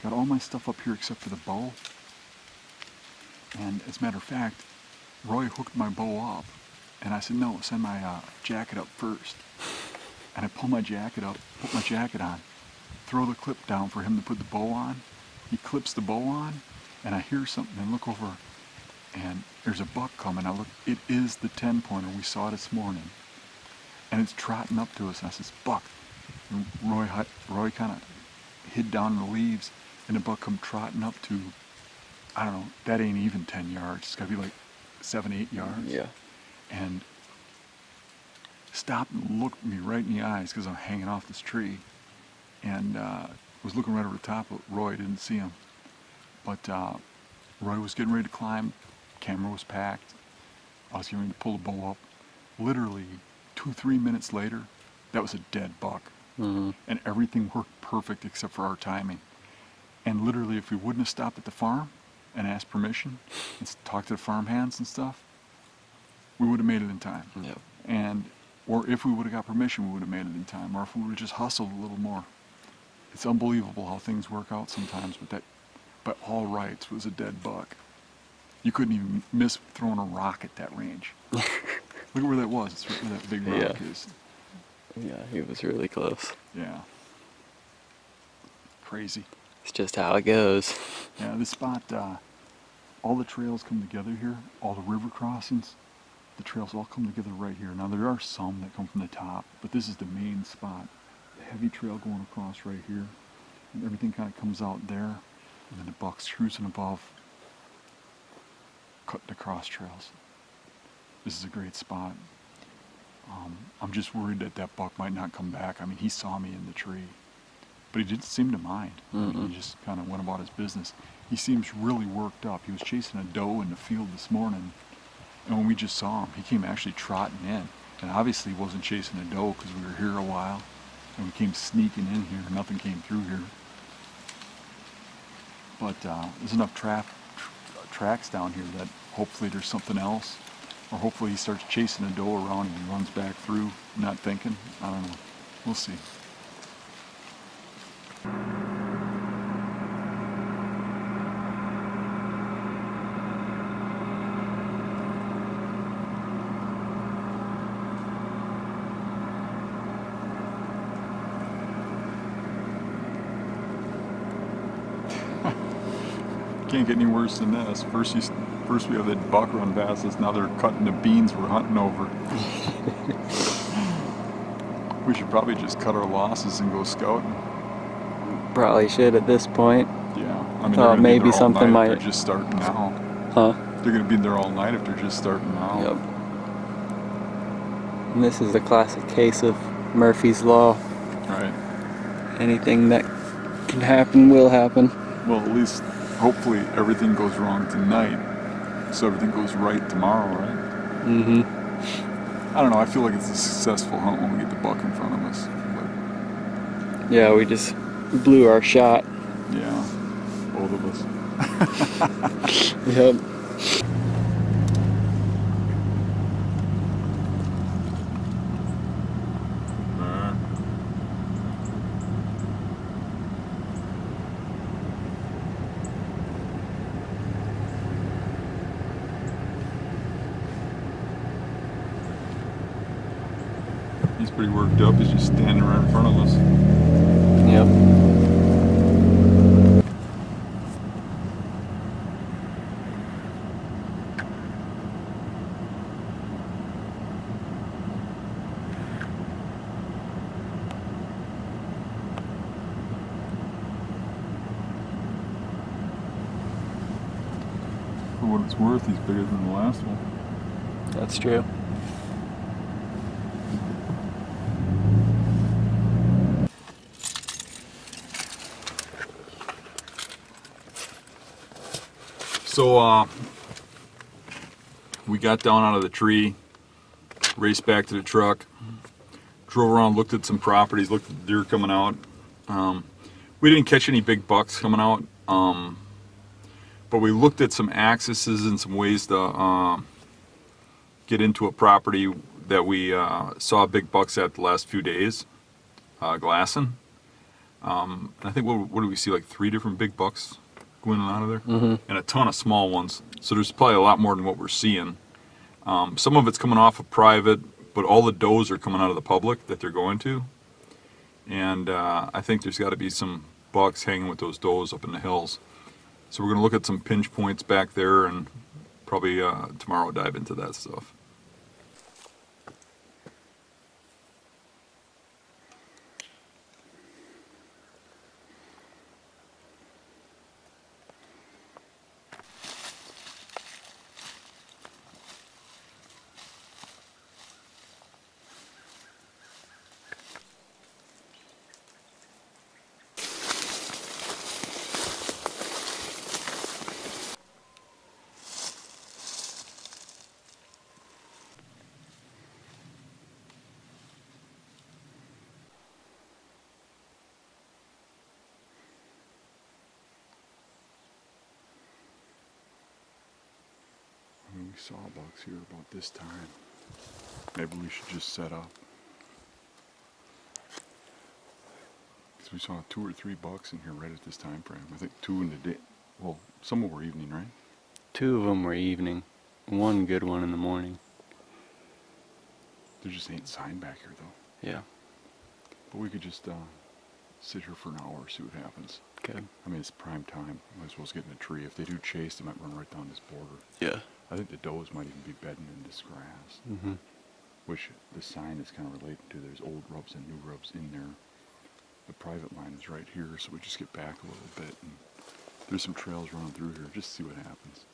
got all my stuff up here except for the bow. And as a matter of fact, Roy hooked my bow up, and I said, no, send my jacket up first. And I pull my jacket up, put my jacket on, throw the clip down for him to put the bow on. He clips the bow on, and I hear something and look over, and there's a buck coming. I look, it is the 10-pointer we saw this morning. And it's trotting up to us, and I says, buck. And Roy kind of hid down in the leaves, and the buck come trotting up to, I don't know, that ain't even 10 yards. It's got to be like 7, 8 yards. Yeah. And stopped and looked me right in the eyes because I'm hanging off this tree. And was looking right over the top of Roy. Didn't see him. But Roy was getting ready to climb. Camera was packed. I was getting ready to pull the bow up. Literally 2-3 minutes later, that was a dead buck. Mm-hmm. And everything worked perfect except for our timing. And literally, if we wouldn't have stopped at the farm and asked permission and talked to the farm hands and stuff, we would have made it in time. Yep. And or if we would have got permission, we would have made it in time. Or if we would have just hustled a little more. It's unbelievable how things work out sometimes. But that, by all rights, was a dead buck. You couldn't even miss throwing a rock at that range. Look at where that was. It's right where that big rock is. Yeah, he was really close. Yeah. Crazy. It's just how it goes. Yeah, this spot, all the trails come together here, all the river crossings, the trails all come together right here. Now there are some that come from the top, but this is the main spot. The heavy trail going across right here, and everything kind of comes out there, and then the buck's cruising above, cutting across trails. This is a great spot. I'm just worried that that buck might not come back. I mean, he saw me in the tree, but he didn't seem to mind. I mean, he just kind of went about his business. He seems really worked up. He was chasing a doe in the field this morning, and when we just saw him, he came actually trotting in. And obviously he wasn't chasing a doe because we were here a while, and we came sneaking in here. Nothing came through here. But there's enough tracks down here that hopefully there's something else. Or hopefully he starts chasing a doe around and runs back through, not thinking. I don't know. We'll see. Can't get any worse than this. First we have that buck run past us, now they're cutting the beans we're hunting over. We should probably just cut our losses and go scouting. Probably should at this point. Yeah, I mean, Thought they're maybe be there all something night if might. they're just starting now. Huh? They're gonna be there all night if they're just starting now. Yep. And this is a classic case of Murphy's Law. Right. Anything that can happen will happen. Well, at least hopefully everything goes wrong tonight, so everything goes right tomorrow, right? Mm-hmm. I don't know. I feel like it's a successful hunt when we get the buck in front of us. But Yeah, we just blew our shot. yeah, both of us. Yep. He's pretty worked up. He's just standing right in front of us. Yep. For what it's worth, he's bigger than the last one. That's true. So we got down out of the tree, raced back to the truck, drove around, looked at some properties, looked at the deer coming out. We didn't catch any big bucks coming out, but we looked at some accesses and some ways to get into a property that we saw big bucks at the last few days, glassing. And I think, what do we see, like 3 different big bucks going out of there? Mm-hmm. And a ton of small ones. So there's probably a lot more than what we're seeing. Some of it's coming off of private, but all the does are coming out of the public that they're going to. And I think there's got to be some bucks hanging with those does up in the hills. So we're going to look at some pinch points back there and probably tomorrow dive into that stuff. We saw bucks here about this time. Maybe we should just set up. Because we saw 2 or 3 bucks in here right at this time frame. I think 2 in the day. Well, some were evening, right? 2 of them were evening. 1 good one in the morning. There just ain't sign back here though. Yeah. But we could just sit here for an hour, see what happens. Good. I mean, it's prime time. Might as well get in a tree. If they do chase, they might run right down this border. Yeah. I think the does might even be bedding in this grass. Mm-hmm. Which the sign is kind of related to. There's old rubs and new rubs in there. The private line is right here, so we just get back a little bit. And there's some trails running through here. Just see what happens.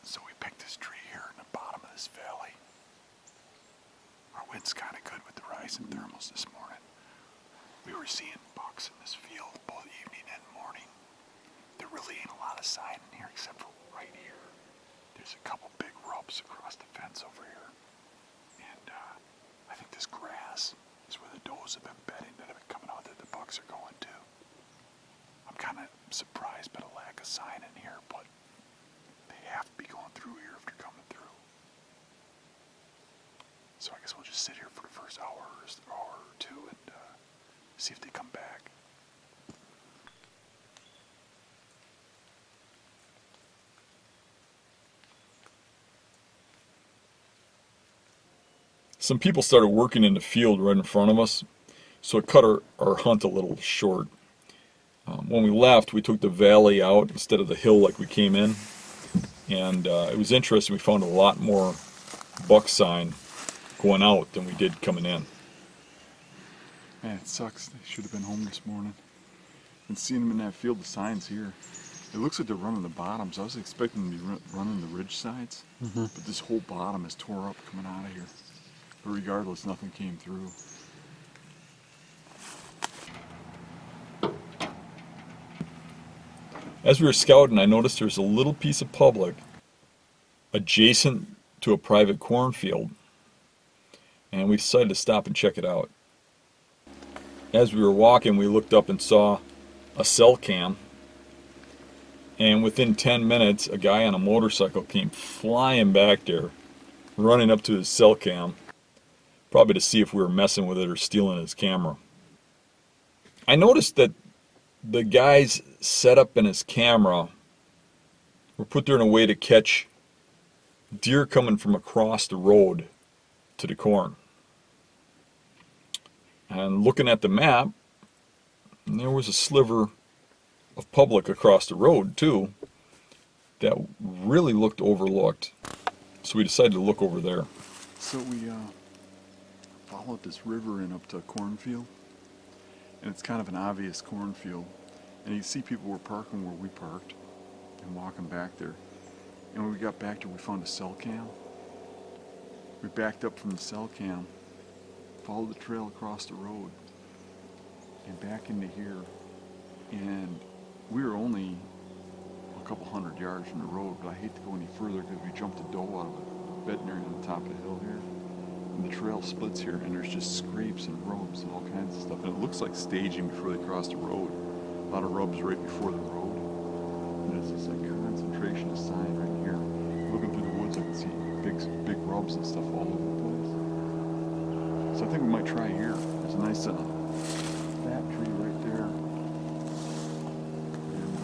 So we picked this tree here in the bottom of this valley. Our wind's kind of good with the rise in thermals this morning. We were seeing bucks in this field both evening and morning. There really ain't a lot of sign in here except for right here. There's a couple big rubs across the fence over here. And I think this grass is where the does have been bedding that have been coming out that the bucks are going to. I'm kind of surprised by the lack of sign in here, but they have to be going through here if they're coming through. So I guess we'll just sit here for the first hour or 2 and see if they come back. some people started working in the field right in front of us, so it cut our hunt a little short. When we left, we took the valley out instead of the hill like we came in, and it was interesting. We found a lot more buck sign going out than we did coming in. Man, it sucks. They should have been home this morning. Been seeing them in that field. The signs here. It looks like they're running the bottoms. I was expecting them to be running the ridge sides, but this whole bottom is tore up coming out of here. But regardless, nothing came through. As we were scouting, I noticed there was a little piece of public adjacent to a private cornfield, and we decided to stop and check it out. As we were walking, we looked up and saw a cell cam, and within 10 minutes, a guy on a motorcycle came flying back there, running up to his cell cam, probably to see if we were messing with it or stealing his camera. I noticed that the guy's setup in his camera were put there in a way to catch deer coming from across the road to the corn. And looking at the map, there was a sliver of public across the road too that really looked overlooked. So we decided to look over there. So we followed this river in up to a cornfield, and it's kind of an obvious cornfield. And you can see people were parking where we parked and walking back there. And when we got back there, we found a cell cam. We backed up from the cell cam, followed the trail across the road, and back into here. And we were only a couple hundred yards from the road, but I hate to go any further because we jumped a doe out of a bedding area on the top of the hill here. And the trail splits here, and there's just scrapes and rubs and all kinds of stuff. And it looks like staging before they cross the road. A lot of rubs right before the road. And there's this like concentration of sign right here. Looking through the woods, I can see big rubs and stuff all over the place. So I think we might try here. There's a nice fat tree right there. And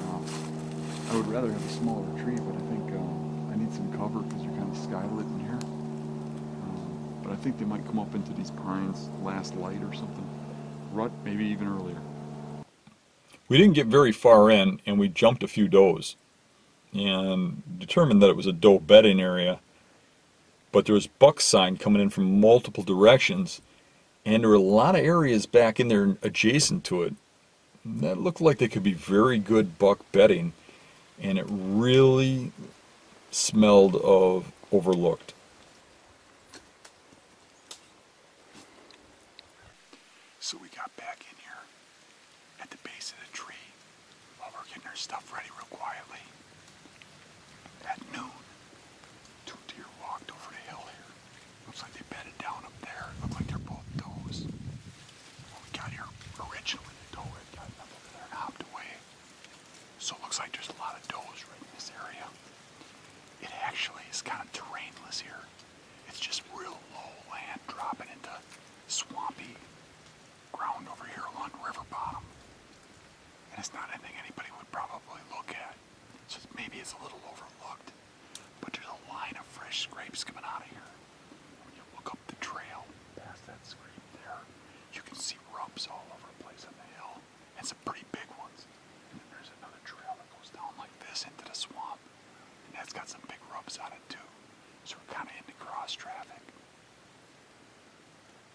I would rather have a smaller tree, but I think I need some cover because you're kind of skylit in here. But I think they might come up into these pines last light or something. Rut, maybe even earlier. We didn't get very far in, and we jumped a few does and determined that it was a doe bedding area, but there was buck sign coming in from multiple directions, and there were a lot of areas back in there adjacent to it that looked like they could be very good buck bedding, and it really smelled of overlooked. So we got back in here at the base of the tree while we're getting our stuff ready real quietly. At noon, two deer walked over the hill here. Looks like they bedded down up there. Looked like they're both does. When we got here originally, the doe had gotten up over there and hopped away. So it looks like there's a lot of does right in this area. It actually is kind of terrainless here. It's just real low land dropping into swampy ground over here along the river bottom. And it's not anything anybody would probably look at. So maybe it's a little overlooked. But there's a line of fresh scrapes coming out of here. When you look up the trail past that scrape there, you can see rubs all over the place on the hill. And some pretty big ones. And then there's another trail that goes down like this into the swamp. And that's got some big rubs on it too. So we're kind of into cross traffic.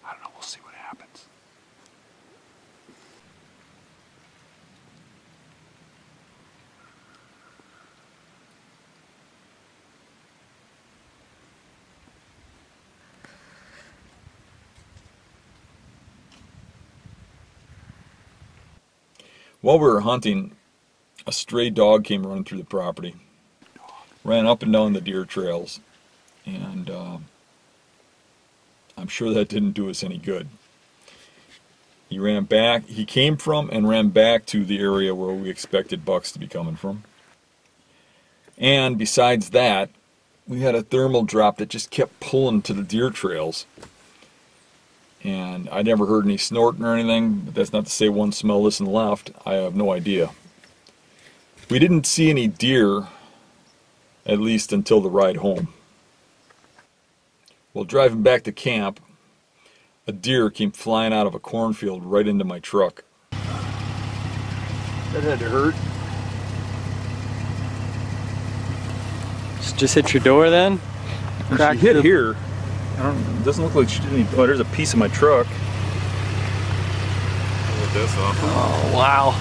I don't know, we'll see what happens. While we were hunting, a stray dog came running through the property, ran up and down the deer trails, and I'm sure that didn't do us any good. He ran back, he came from and ran back to the area where we expected bucks to be coming from. And besides that, we had a thermal drop that just kept pulling to the deer trails. And I never heard any snorting or anything, but that's not to say one smelled this and left. I have no idea. We didn't see any deer, at least until the ride home. While driving back to camp, a deer came flying out of a cornfield right into my truck. That had to hurt. Just hit your door then? And she hit here. It doesn't look like she did any. Oh, there's a piece of my truck. Pull this off. Oh, wow.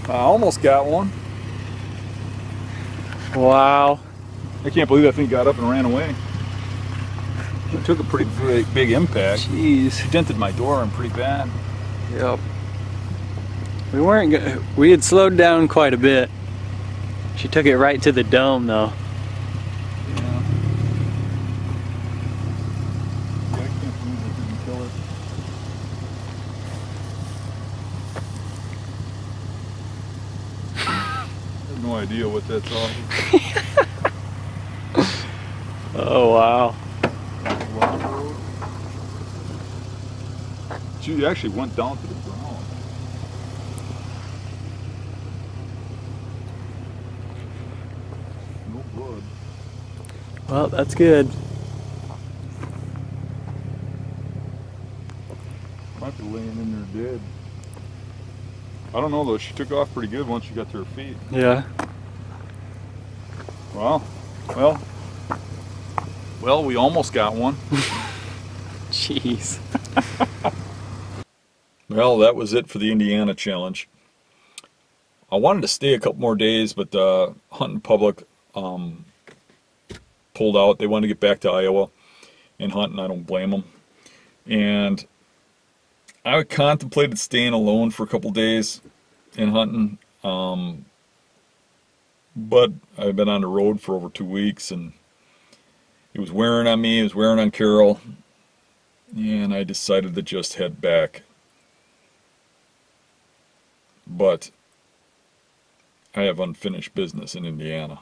I almost got one. Wow. I can't believe that thing got up and ran away. It took a pretty big impact. Jeez. It dented my door in pretty bad. Yep. We had slowed down quite a bit. She took it right to the dome though. Yeah. I can't believe it didn't kill her. I have no idea what that's off of. Oh wow. She actually went down to the ground. No blood. Well, that's good. Might be laying in there dead. I don't know though, she took off pretty good once she got to her feet. Yeah. Well, we almost got one. Jeez. Well, that was it for the Indiana challenge. I wanted to stay a couple more days, but Hunting Public pulled out. They wanted to get back to Iowa and hunt, and I don't blame them. And I contemplated staying alone for a couple days and hunting, but I've been on the road for over 2 weeks, and it was wearing on me, it was wearing on Carol, and I decided to just head back. But I have unfinished business in Indiana.